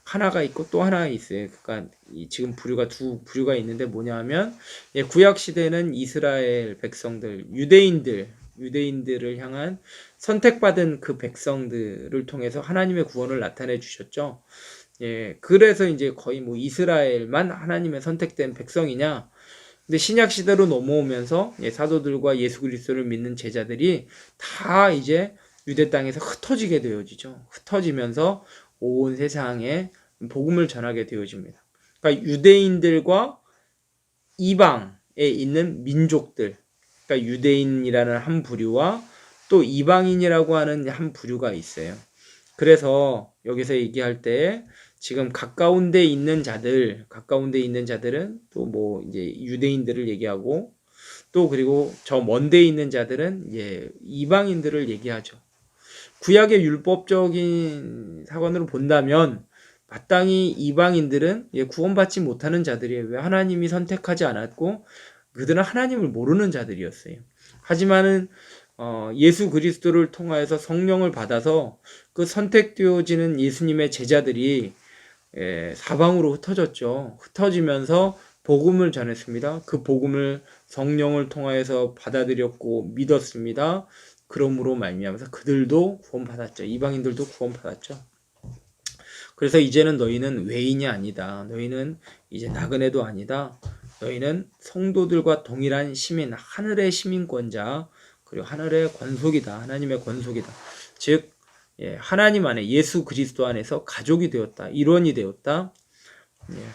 하나가 있고 또 하나가 있어요. 그러니까 지금 부류가 두 부류가 있는데 뭐냐 하면 구약 시대는 이스라엘 백성들, 유대인들을 향한 선택받은 그 백성들을 통해서 하나님의 구원을 나타내 주셨죠. 그래서 이제 거의 뭐 이스라엘만 하나님의 선택된 백성이냐? 근데 신약 시대로 넘어오면서 사도들과 예수 그리스도를 믿는 제자들이 다 이제 유대 땅에서 흩어지게 되어지죠. 흩어지면서 온 세상에 복음을 전하게 되어집니다. 그러니까 유대인들과 이방에 있는 민족들, 그러니까 유대인이라는 한 부류와 또 이방인이라고 하는 한 부류가 있어요. 그래서 여기서 얘기할 때 지금 가까운 데 있는 자들은 또 뭐 이제 유대인들을 얘기하고 또 그리고 저 먼 데 있는 자들은 이방인들을 얘기하죠. 구약의 율법적인 사관으로 본다면 마땅히 이방인들은 구원받지 못하는 자들이에요. 왜? 하나님이 선택하지 않았고 그들은 하나님을 모르는 자들이었어요. 하지만은 예수 그리스도를 통하여서 성령을 받아서 그 선택되어지는 예수님의 제자들이 사방으로 흩어졌죠. 흩어지면서 복음을 전했습니다. 그 복음을 성령을 통하여서 받아들였고 믿었습니다. 그러므로 말미암아서 그들도 구원받았죠. 이방인들도 구원받았죠. 그래서 이제는 너희는 외인이 아니다. 너희는 이제 나그네도 아니다. 너희는 성도들과 동일한 시민, 하늘의 시민권자, 그리고 하늘의 권속이다. 하나님의 권속이다. 즉 하나님 안에 예수 그리스도 안에서 가족이 되었다. 일원이 되었다.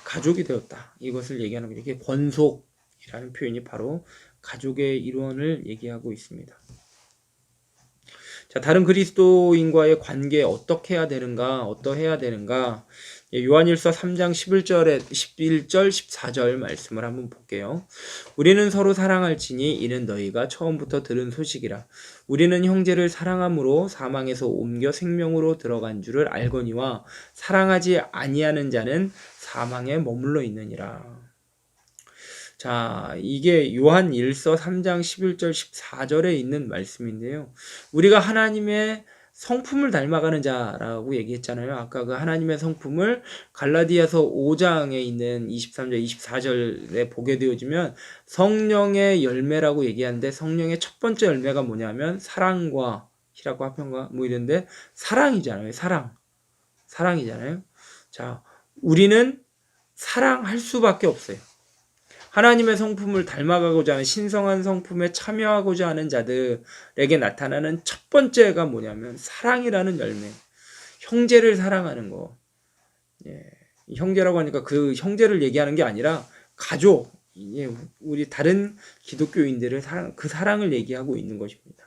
가족이 되었다. 이것을 얘기하는 거죠. 이게 권속이라는 표현이 바로 가족의 일원을 얘기하고 있습니다. 자, 다른 그리스도인과의 관계 어떻게 해야 되는가? 요한일서 3장 11절 14절 말씀을 한번 볼게요. 우리는 서로 사랑할지니 이는 너희가 처음부터 들은 소식이라. 우리는 형제를 사랑함으로 사망에서 옮겨 생명으로 들어간 줄을 알거니와 사랑하지 아니하는 자는 사망에 머물러 있느니라. 자, 이게 요한 1서 3장 11절 14절에 있는 말씀인데요. 우리가 하나님의 성품을 닮아가는 자라고 얘기했잖아요. 아까 그 하나님의 성품을 갈라디아서 5장에 있는 23절, 24절에 보게 되어지면 성령의 열매라고 얘기하는데 성령의 첫 번째 열매가 뭐냐면 사랑과 희락과 화평과 뭐 이런데 사랑이잖아요. 사랑이잖아요. 자, 우리는 사랑할 수밖에 없어요. 하나님의 성품을 닮아가고자 하는 신성한 성품에 참여하고자 하는 자들에게 나타나는 첫 번째가 뭐냐면 사랑이라는 열매. 형제를 사랑하는 거. 형제라고 하니까 그 형제를 얘기하는 게 아니라 가족. 우리 다른 기독교인들을 그 사랑을 얘기하고 있는 것입니다.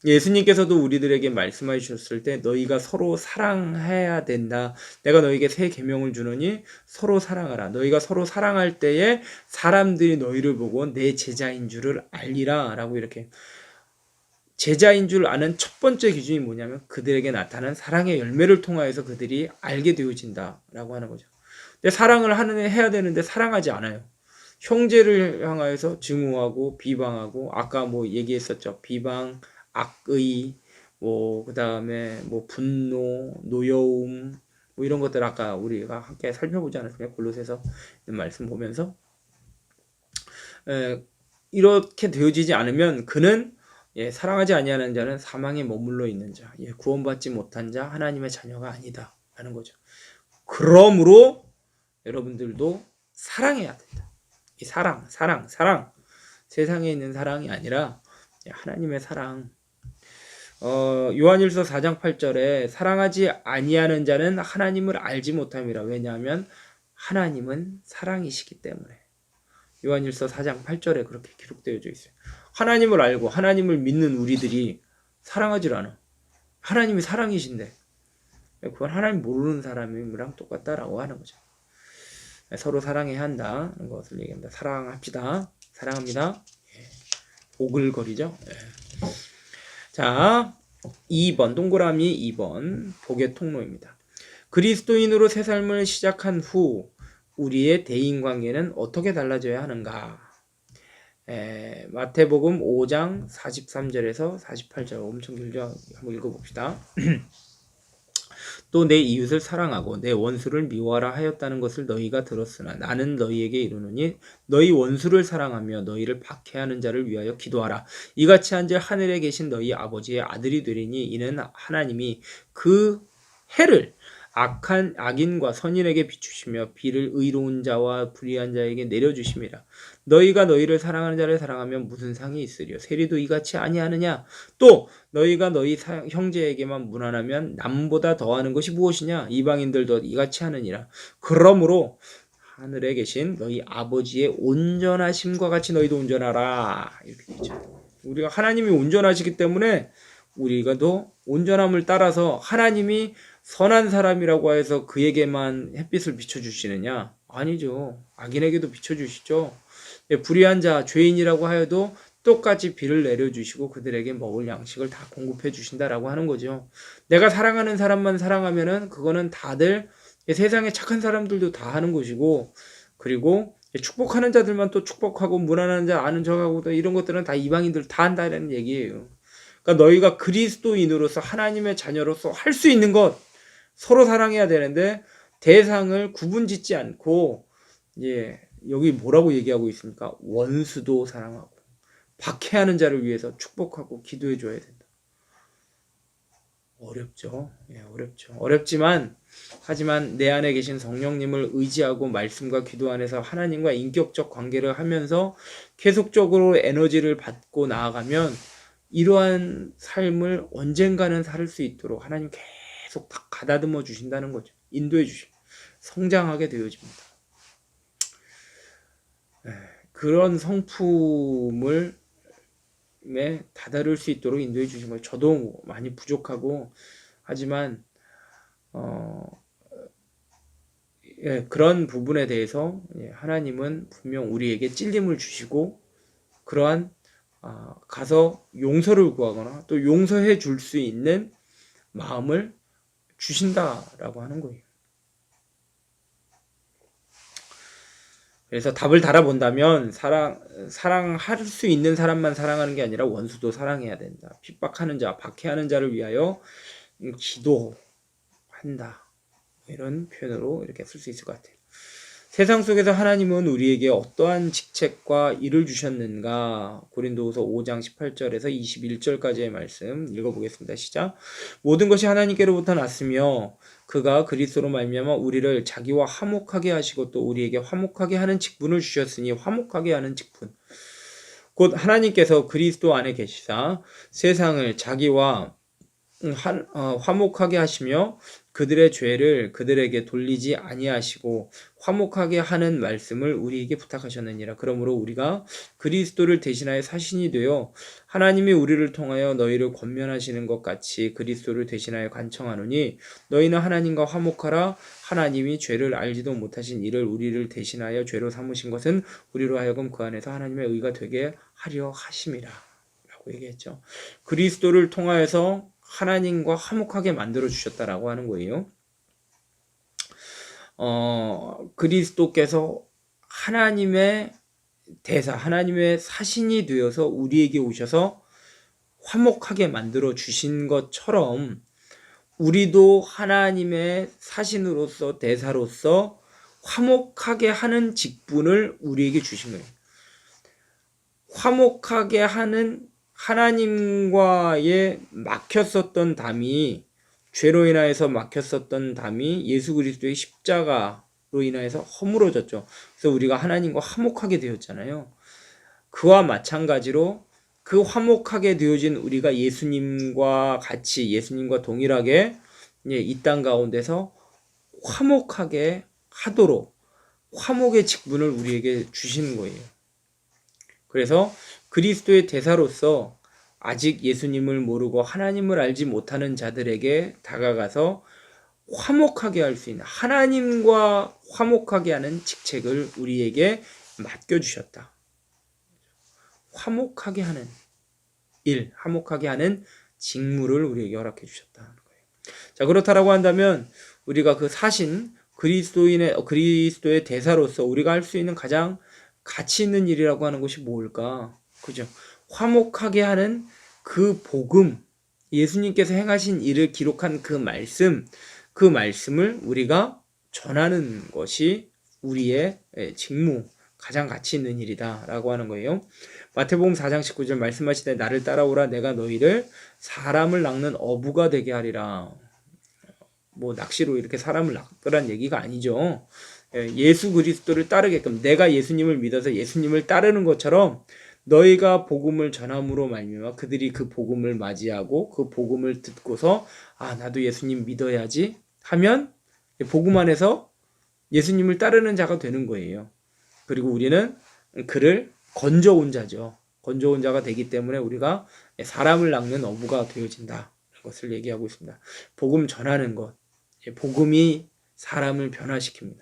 예수님께서도 우리들에게 말씀해 주셨을 때 너희가 서로 사랑해야 된다. 내가 너희에게 새 계명을 주노니 서로 사랑하라. 너희가 서로 사랑할 때에 사람들이 너희를 보고 내 제자인 줄을 알리라. 라고 이렇게 제자인 줄 아는 첫 번째 기준이 뭐냐면 그들에게 나타난 사랑의 열매를 통하여서 그들이 알게 되어진다. 라고 하는 거죠. 근데 사랑을 해야 되는데 사랑하지 않아요. 형제를 향하여서 증오하고 비방하고 아까 뭐 얘기했었죠. 비방, 악의, 그 다음에 분노, 노여움, 이런 것들 아까 우리가 함께 살펴보지 않았습니까? 골로새서 말씀 보면서. 이렇게 되어지지 않으면 그는 사랑하지 아니하는 자는 사망에 머물러 있는 자, 구원받지 못한 자, 하나님의 자녀가 아니다. 라는 거죠. 그러므로 여러분들도 사랑해야 된다. 이 사랑. 세상에 있는 사랑이 아니라 하나님의 사랑. 요한일서 4장 8절에 사랑하지 아니하는 자는 하나님을 알지 못함이라. 왜냐하면 하나님은 사랑이시기 때문에. 요한일서 4장 8절에 그렇게 기록되어 있어요. 하나님을 알고 하나님을 믿는 우리들이 사랑하지 않아. 하나님이 사랑이신데 그건 하나님 모르는 사람이랑 똑같다라고 하는 거죠. 서로 사랑해야 한다는 것을 얘기합니다. 사랑합시다. 사랑합니다. 오글거리죠. 자, 2번 동그라미 2번 복의 통로입니다. 그리스도인으로 새 삶을 시작한 후 우리의 대인관계는 어떻게 달라져야 하는가? 마태복음 5장 43절에서 48절 엄청 길죠? 한번 읽어봅시다. 또 내 이웃을 사랑하고 내 원수를 미워하라 하였다는 것을 너희가 들었으나 나는 너희에게 이르노니 너희 원수를 사랑하며 너희를 박해하는 자를 위하여 기도하라. 이같이 한즉 하늘에 계신 너희 아버지의 아들이 되리니 이는 하나님이 그 해를 악인과 선인에게 비추시며 비를 의로운 자와 불의한 자에게 내려주심이라. 너희가 너희를 사랑하는 자를 사랑하면 무슨 상이 있으리요? 세리도 이같이 아니하느냐? 또 너희가 너희 형제에게만 무난하면 남보다 더하는 것이 무엇이냐? 이방인들도 이같이 하느니라. 그러므로 하늘에 계신 너희 아버지의 온전하심과 같이 너희도 온전하라. 이렇게 되죠. 우리가 하나님이 온전하시기 때문에 우리가 더 온전함을 따라서 하나님이 선한 사람이라고 해서 그에게만 햇빛을 비춰주시느냐? 아니죠. 악인에게도 비춰주시죠. 불의한 자, 죄인이라고 하여도 똑같이 비를 내려주시고 그들에게 먹을 양식을 다 공급해 주신다라고 하는 거죠. 내가 사랑하는 사람만 사랑하면은 그거는 다들 세상에 착한 사람들도 다 하는 것이고, 그리고 축복하는 자들만 또 축복하고 무난한 자 아는 척하고 또 이런 것들은 다 이방인들 다 한다는 얘기예요. 그러니까 너희가 그리스도인으로서 하나님의 자녀로서 할 수 있는 것 서로 사랑해야 되는데 대상을 구분짓지 않고 여기 뭐라고 얘기하고 있습니까? 원수도 사랑하고 박해하는 자를 위해서 축복하고 기도해 줘야 된다. 어렵죠. 어렵죠. 어렵지만 하지만 내 안에 계신 성령님을 의지하고 말씀과 기도 안에서 하나님과 인격적 관계를 하면서 계속적으로 에너지를 받고 나아가면 이러한 삶을 언젠가는 살 수 있도록 하나님 계속 다 가다듬어 주신다는 거죠. 인도해 주시고 성장하게 되어집니다. 그런 성품을 다다를 수 있도록 인도해 주신 거예요. 저도 많이 부족하고 하지만 그런 부분에 대해서 하나님은 분명 우리에게 찔림을 주시고 그러한 가서 용서를 구하거나 또 용서해 줄 수 있는 마음을 주신다라고 하는 거예요. 그래서 답을 달아본다면 사랑할 수 있는 사람만 사랑하는 게 아니라 원수도 사랑해야 된다. 핍박하는 자, 박해하는 자를 위하여 기도한다. 이런 표현으로 이렇게 쓸 수 있을 것 같아요. 세상 속에서 하나님은 우리에게 어떠한 직책과 일을 주셨는가? 고린도후서 5장 18절에서 21절까지의 말씀 읽어보겠습니다. 시작. 모든 것이 하나님께로부터 났으며 그가 그리스도로 말미암아 우리를 자기와 화목하게 하시고 또 우리에게 화목하게 하는 직분을 주셨으니 화목하게 하는 직분. 곧 하나님께서 그리스도 안에 계시사 세상을 자기와 화목하게 하시며 그들의 죄를 그들에게 돌리지 아니하시고 화목하게 하는 말씀을 우리에게 부탁하셨느니라. 그러므로 우리가 그리스도를 대신하여 사신이 되어 하나님이 우리를 통하여 너희를 권면하시는 것 같이 그리스도를 대신하여 간청하노니 너희는 하나님과 화목하라. 하나님이 죄를 알지도 못하신 이를 우리를 대신하여 죄로 삼으신 것은 우리로 하여금 그 안에서 하나님의 의가 되게 하려 하심이라 라고 얘기했죠. 그리스도를 통하여서 하나님과 화목하게 만들어 주셨다라고 하는 거예요. 그리스도께서 하나님의 대사, 하나님의 사신이 되어서 우리에게 오셔서 화목하게 만들어 주신 것처럼 우리도 하나님의 사신으로서 대사로서 화목하게 하는 직분을 우리에게 주신 거예요. 화목하게 하는 하나님과의 막혔었던 담이 죄로 인하여서 막혔었던 담이 예수 그리스도의 십자가로 인하여서 허물어졌죠. 그래서 우리가 하나님과 화목하게 되었잖아요. 그와 마찬가지로 그 화목하게 되어진 우리가 예수님과 같이 예수님과 동일하게 이 땅 가운데서 화목하게 하도록 화목의 직분을 우리에게 주시는 거예요. 그래서 그리스도의 대사로서 아직 예수님을 모르고 하나님을 알지 못하는 자들에게 다가가서 화목하게 할 수 있는, 하나님과 화목하게 하는 직책을 우리에게 맡겨주셨다. 화목하게 하는 일, 화목하게 하는 직무를 우리에게 허락해 주셨다는 거예요. 자, 그렇다라고 한다면 우리가 그 사신 그리스도의 대사로서 우리가 할 수 있는 가장 가치 있는 일이라고 하는 것이 뭘까? 그죠? 화목하게 하는 그 복음, 예수님께서 행하신 일을 기록한 그 말씀을 우리가 전하는 것이 우리의 직무, 가장 가치 있는 일이다라고 하는 거예요. 마태복음 4장 19절 말씀하시되 나를 따라오라 내가 너희를 사람을 낚는 어부가 되게 하리라. 뭐 낚시로 이렇게 사람을 낚으란 얘기가 아니죠. 예수 그리스도를 따르게끔 내가 예수님을 믿어서 예수님을 따르는 것처럼 너희가 복음을 전함으로 말미암아 그들이 그 복음을 맞이하고 그 복음을 듣고서 아 나도 예수님 믿어야지 하면 복음 안에서 예수님을 따르는 자가 되는 거예요. 그리고 우리는 그를 건져온 자죠. 건져온 자가 되기 때문에 우리가 사람을 낚는 어부가 되어진다. 것을 얘기하고 있습니다. 복음 전하는 것. 복음이 사람을 변화시킵니다.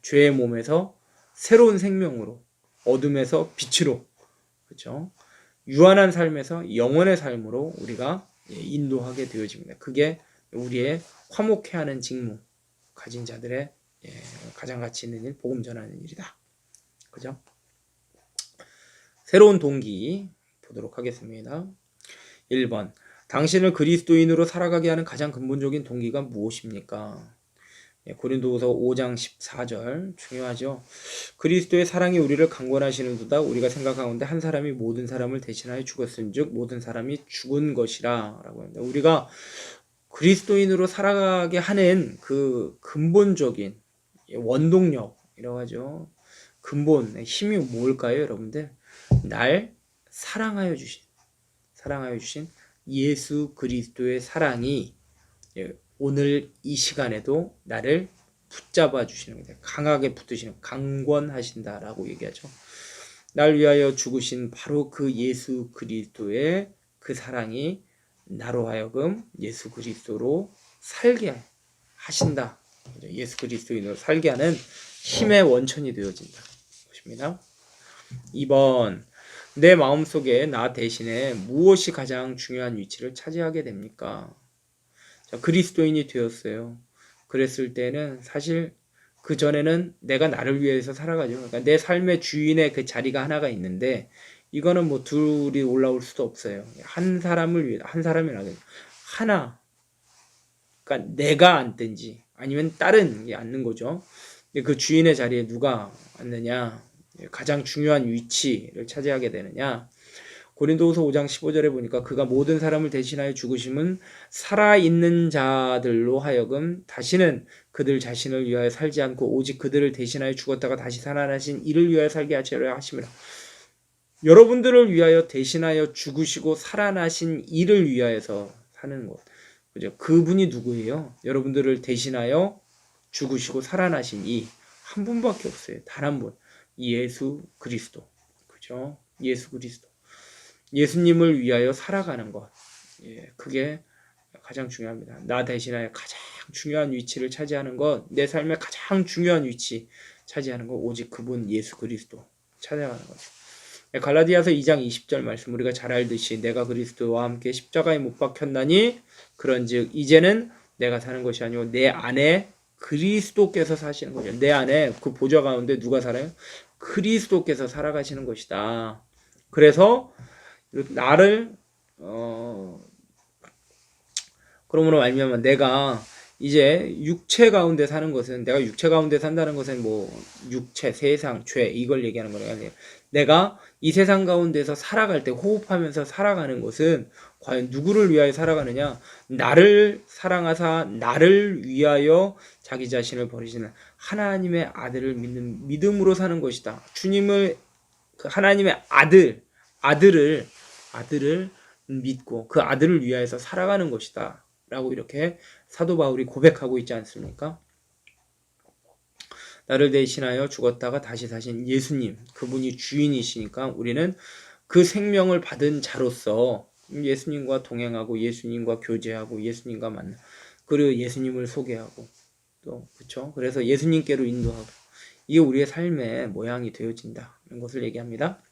죄의 몸에서 새로운 생명으로, 어둠에서 빛으로, 그렇죠? 유한한 삶에서 영원의 삶으로 우리가 인도하게 되어집니다. 그게 우리의 화목해하는 직무, 가진 자들의 가장 가치 있는 일, 복음 전하는 일이다. 그죠? 새로운 동기 보도록 하겠습니다. 1번. 당신을 그리스도인으로 살아가게 하는 가장 근본적인 동기가 무엇입니까? 고린도후서 5장 14절 중요하죠. 그리스도의 사랑이 우리를 강권하시는도다 우리가 생각하건대 한 사람이 모든 사람을 대신하여 죽었은즉 모든 사람이 죽은 것이라 라고 합니다. 우리가 그리스도인으로 살아가게 하는 그 근본적인 원동력이라고 하죠. 근본 힘이 뭘까요, 여러분들? 날 사랑하여 주신 예수 그리스도의 사랑이 오늘 이 시간에도 나를 붙잡아 주시는 거예요. 강하게 붙드시는, 강권하신다라고 얘기하죠. 날 위하여 죽으신 바로 그 예수 그리스도의 그 사랑이 나로 하여금 예수 그리스도로 살게 하신다. 예수 그리스도인으로 살게 하는 힘의 원천이 되어진다. 것입니다. 2번. 내 마음속에 나 대신에 무엇이 가장 중요한 위치를 차지하게 됩니까? 자, 그리스도인이 되었어요. 그랬을 때는 사실 그 전에는 내가 나를 위해서 살아가죠. 그러니까 내 삶의 주인의 그 자리가 하나가 있는데 이거는 뭐 둘이 올라올 수도 없어요. 한 사람을 위해 한 사람이 나게 하나. 그러니까 내가 앉든지 아니면 다른 게 앉는 거죠. 그 주인의 자리에 누가 앉느냐? 가장 중요한 위치를 차지하게 되느냐. 고린도후서 5장 15절에 보니까 그가 모든 사람을 대신하여 죽으심은 살아있는 자들로 하여금 다시는 그들 자신을 위하여 살지 않고 오직 그들을 대신하여 죽었다가 다시 살아나신 이를 위하여 살게 하시려 하심이라. 여러분들을 위하여 대신하여 죽으시고 살아나신 이를 위하여서 사는 것. 그죠? 그분이 누구예요? 여러분들을 대신하여 죽으시고 살아나신 이 한 분밖에 없어요. 단 한 분. 예수 그리스도. 그죠? 예수 그리스도. 예수님을 위하여 살아가는 것. 그게 가장 중요합니다. 나 대신하여 가장 중요한 위치를 차지하는 것, 내 삶의 가장 중요한 위치 차지하는 것, 오직 그분 예수 그리스도 찾아가는 거죠. 갈라디아서 2장 20절 말씀 우리가 잘 알듯이 내가 그리스도와 함께 십자가에 못 박혔나니 그런즉 이제는 내가 사는 것이 아니고 내 안에 그리스도께서 사시는 거죠. 내 안에 그 보좌 가운데 누가 살아요? 그리스도께서 살아가시는 것이다. 그래서 나를 그러므로 말미암아 내가 이제 육체 가운데 사는 것은 내가 육체 가운데 산다는 것은 뭐 육체, 세상, 죄 이걸 얘기하는 거예요. 내가 이 세상 가운데서 살아갈 때 호흡하면서 살아가는 것은 과연 누구를 위하여 살아가느냐? 나를 사랑하사 나를 위하여 자기 자신을 버리시는 하나님의 아들을 믿는 믿음으로 사는 것이다. 주님을 하나님의 아들을 믿고 그 아들을 위하여서 살아가는 것이다. 라고 이렇게 사도 바울이 고백하고 있지 않습니까? 나를 대신하여 죽었다가 다시 사신 예수님, 그분이 주인이시니까 우리는 그 생명을 받은 자로서 예수님과 동행하고 예수님과 교제하고 예수님과 만나 그리고 예수님을 소개하고 또 그렇죠. 그래서 예수님께로 인도하고 이게 우리의 삶의 모양이 되어진다. 이런 것을 얘기합니다.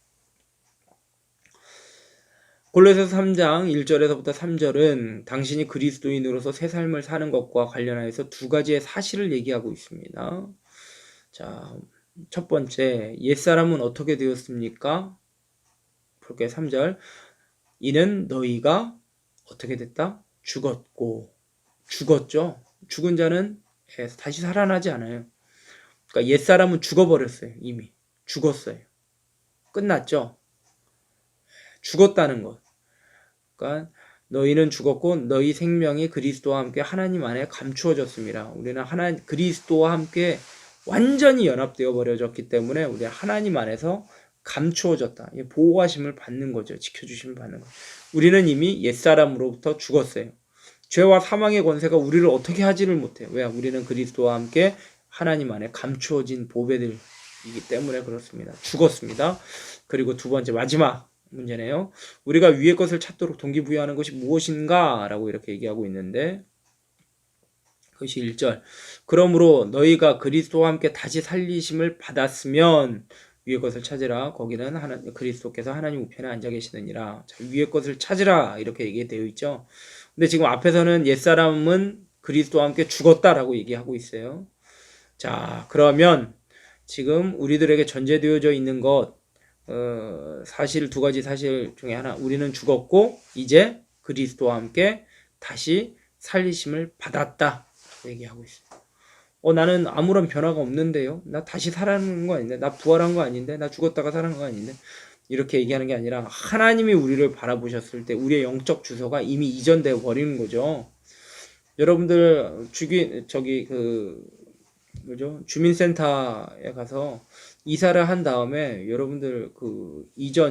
골로새서 3장 1절에서부터 3절은 당신이 그리스도인으로서 새 삶을 사는 것과 관련하여서 두 가지의 사실을 얘기하고 있습니다. 자, 첫 번째, 옛사람은 어떻게 되었습니까? 볼게요. 3절. 이는 너희가 어떻게 됐다? 죽었죠. 죽은 자는 다시 살아나지 않아요. 그러니까 옛사람은 죽어버렸어요. 이미 죽었어요. 끝났죠. 죽었다는 것. 그러니까 너희는 죽었고 너희 생명이 그리스도와 함께 하나님 안에 감추어졌습니다. 우리는 그리스도와 함께 완전히 연합되어 버려졌기 때문에 우리 하나님 안에서 감추어졌다. 보호하심을 받는 거죠. 지켜주심을 받는 거죠. 우리는 이미 옛사람으로부터 죽었어요. 죄와 사망의 권세가 우리를 어떻게 하지를 못해요. 왜? 우리는 그리스도와 함께 하나님 안에 감추어진 보배들이기 때문에 그렇습니다. 죽었습니다. 그리고 두 번째 마지막 문제네요. 우리가 위의 것을 찾도록 동기부여하는 것이 무엇인가? 라고 이렇게 얘기하고 있는데 그것이 1절. 그러므로 너희가 그리스도와 함께 다시 살리심을 받았으면 위의 것을 찾으라. 거기는 그리스도께서 하나님 우편에 앉아 계시느니라. 자, 위의 것을 찾으라. 이렇게 얘기되어 있죠. 근데 지금 앞에서는 옛사람은 그리스도와 함께 죽었다라고 얘기하고 있어요. 자, 그러면 지금 우리들에게 전제되어져 있는 것 사실 두 가지 사실 중에 하나, 우리는 죽었고 이제 그리스도와 함께 다시 살리심을 받았다 얘기하고 있어요. 나는 아무런 변화가 없는데요. 나 다시 살아나는 거 아닌데, 나 부활한 거 아닌데, 나 죽었다가 살아난 거 아닌데, 이렇게 얘기하는 게 아니라 하나님이 우리를 바라보셨을 때 우리의 영적 주소가 이미 이전되어 버리는 거죠. 여러분들 주민센터에 가서 이사를 한 다음에 여러분들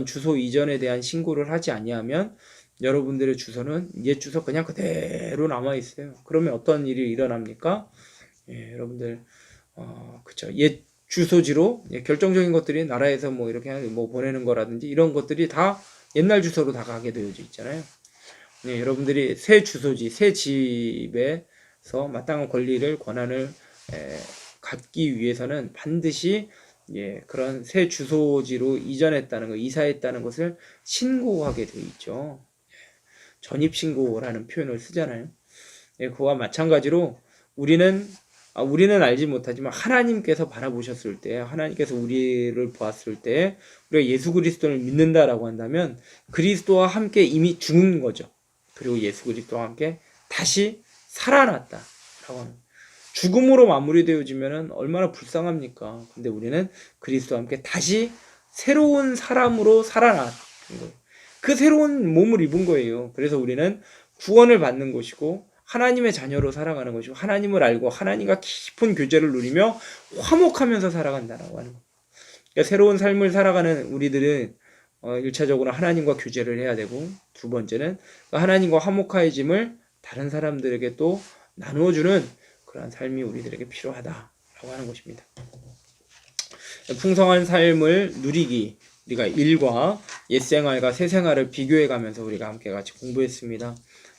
주소 이전에 대한 신고를 하지 아니하면 여러분들의 주소는 옛 주소 그냥 그대로 남아 있어요. 그러면 어떤 일이 일어납니까? 여러분들 그쵸. 옛 주소지로 결정적인 것들이 나라에서 이렇게 보내는 거라든지 이런 것들이 다 옛날 주소로 다 가게 되어져 있잖아요. 여러분들이 새 주소지, 새 집에서 마땅한 권한을 갖기 위해서는 반드시 그런 새 주소지로 이전했다는 것, 이사했다는 것을 신고하게 되어 있죠. 전입신고라는 표현을 쓰잖아요. 그와 마찬가지로 우리는 알지 못하지만 하나님께서 바라보셨을 때, 하나님께서 우리를 보았을 때 우리가 예수 그리스도를 믿는다라고 한다면 그리스도와 함께 이미 죽은 거죠. 그리고 예수 그리스도와 함께 다시 살아났다라고 하는 죽음으로 마무리되어지면 얼마나 불쌍합니까? 근데 우리는 그리스도와 함께 다시 새로운 사람으로 살아난 거예요. 그 새로운 몸을 입은 거예요. 그래서 우리는 구원을 받는 것이고 하나님의 자녀로 살아가는 것이고 하나님을 알고 하나님과 깊은 교제를 누리며 화목하면서 살아간다라고 하는 거예요. 그러니까 새로운 삶을 살아가는 우리들은 1차적으로 하나님과 교제를 해야 되고 두 번째는 하나님과 화목해짐을 다른 사람들에게 또 나누어주는 그런 삶이 우리들에게 필요하다라고 하는 것입니다. 풍성한 삶을 누리기, 우리가 일과 옛생활과 새생활을 비교해가면서 우리가 함께 같이 공부했습니다.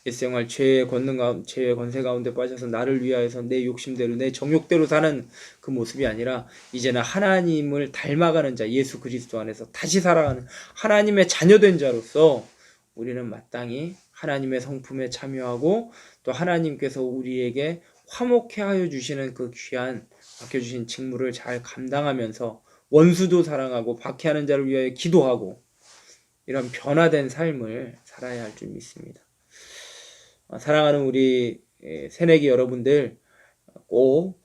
옛생활 죄의 권세 가운데 빠져서 나를 위하여서 내 욕심대로 내 정욕대로 사는 그 모습이 아니라 이제는 하나님을 닮아가는 자, 예수 그리스도 안에서 다시 살아가는 하나님의 자녀된 자로서 우리는 마땅히 하나님의 성품에 참여하고 또 하나님께서 우리에게 화목해 하여 주시는 그 귀한 맡겨주신 직무를 잘 감당하면서 원수도 사랑하고 박해하는 자를 위하여 기도하고 이런 변화된 삶을 살아야 할 줄 믿습니다. 사랑하는 우리 새내기 여러분들 꼭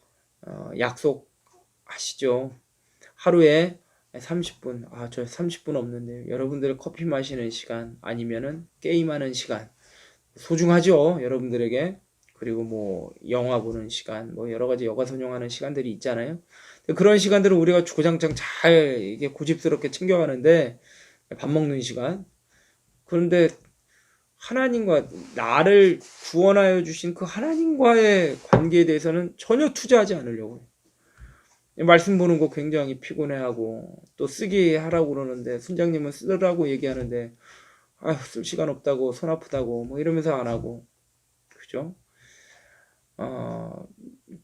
약속하시죠. 하루에 30분. 저 30분 없는데요. 여러분들 커피 마시는 시간 아니면은 게임하는 시간 소중하죠, 여러분들에게. 그리고 뭐 영화 보는 시간, 뭐 여러 가지 여가 선용하는 시간들이 있잖아요. 그런 시간들을 우리가 주구장창 잘 이게 고집스럽게 챙겨가는데 밥 먹는 시간. 그런데 하나님과 나를 구원하여 주신 그 하나님과의 관계에 대해서는 전혀 투자하지 않으려고 해요. 말씀 보는 거 굉장히 피곤해하고 또 쓰기 하라고 그러는데 순장님은 쓰라고 얘기하는데 쓸 시간 없다고 손 아프다고 뭐 이러면서 안 하고 그죠?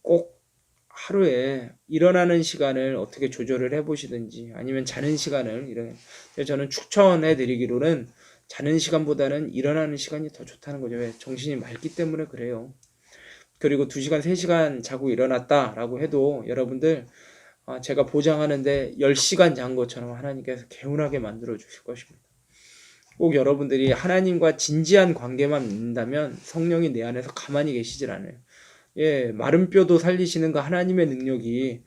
꼭 하루에 일어나는 시간을 어떻게 조절을 해보시든지 아니면 자는 시간을 저는 추천해 드리기로는 자는 시간보다는 일어나는 시간이 더 좋다는 거죠. 왜? 정신이 맑기 때문에 그래요. 그리고 2시간, 3시간 자고 일어났다라고 해도 여러분들 제가 보장하는데 10시간 잔 것처럼 하나님께서 개운하게 만들어 주실 것입니다. 꼭 여러분들이 하나님과 진지한 관계만 맺는다면 성령이 내 안에서 가만히 계시질 않아요. 마른 뼈도 살리시는 그 하나님의 능력이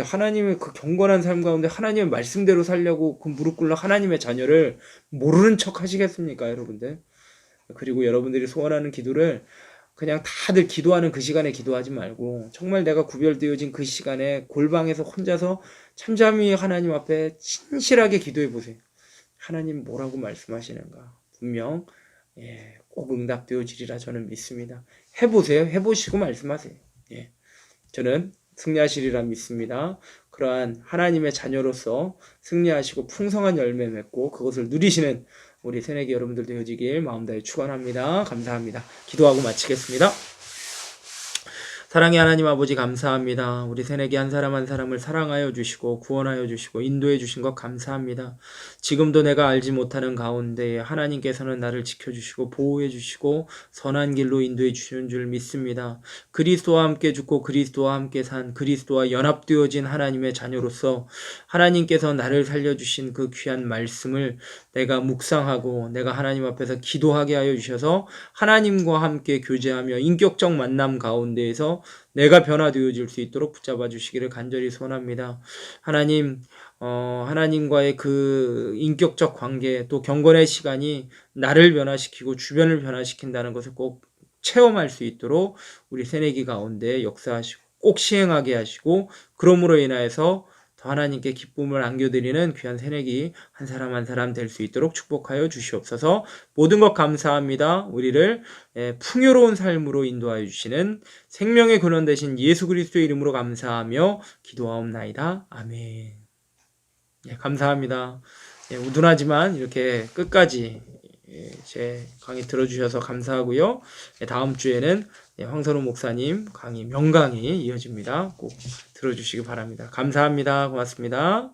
하나님의 그 경건한 삶 가운데 하나님의 말씀대로 살려고 그 무릎 꿇는 하나님의 자녀를 모르는 척 하시겠습니까, 여러분들? 그리고 여러분들이 소원하는 기도를 그냥 다들 기도하는 그 시간에 기도하지 말고 정말 내가 구별되어진 그 시간에 골방에서 혼자서 잠잠히 하나님 앞에 진실하게 기도해 보세요. 하나님 뭐라고 말씀하시는가? 분명 꼭 응답되어지리라 저는 믿습니다. 해보세요. 해보시고 말씀하세요. 저는 승리하시리라 믿습니다. 그러한 하나님의 자녀로서 승리하시고 풍성한 열매 맺고 그것을 누리시는 우리 새내기 여러분들 되어지길 마음 다해 축원합니다. 감사합니다. 기도하고 마치겠습니다. 사랑의 하나님 아버지 감사합니다. 우리 새내기 한 사람 한 사람을 사랑하여 주시고 구원하여 주시고 인도해 주신 것 감사합니다. 지금도 내가 알지 못하는 가운데 하나님께서는 나를 지켜주시고 보호해 주시고 선한 길로 인도해 주시는 줄 믿습니다. 그리스도와 함께 죽고 그리스도와 함께 산 그리스도와 연합되어진 하나님의 자녀로서 하나님께서 나를 살려주신 그 귀한 말씀을 내가 묵상하고 내가 하나님 앞에서 기도하게 하여 주셔서 하나님과 함께 교제하며 인격적 만남 가운데에서 내가 변화되어질 수 있도록 붙잡아 주시기를 간절히 소원합니다. 하나님, 하나님과의 그 인격적 관계 또 경건의 시간이 나를 변화시키고 주변을 변화시킨다는 것을 꼭 체험할 수 있도록 우리 새내기 가운데 역사하시고 꼭 시행하게 하시고 그러므로 인하여서 더 하나님께 기쁨을 안겨드리는 귀한 새내기 한 사람 한 사람 될 수 있도록 축복하여 주시옵소서. 모든 것 감사합니다. 우리를 풍요로운 삶으로 인도하여 주시는 생명의 근원 되신 예수 그리스도의 이름으로 감사하며 기도하옵나이다. 아멘. 감사합니다. 우둔하지만 이렇게 끝까지 제 강의 들어주셔서 감사하고요. 다음 주에는 황선우 목사님 강의 명강이 이어집니다. 꼭 들어주시기 바랍니다. 감사합니다. 고맙습니다.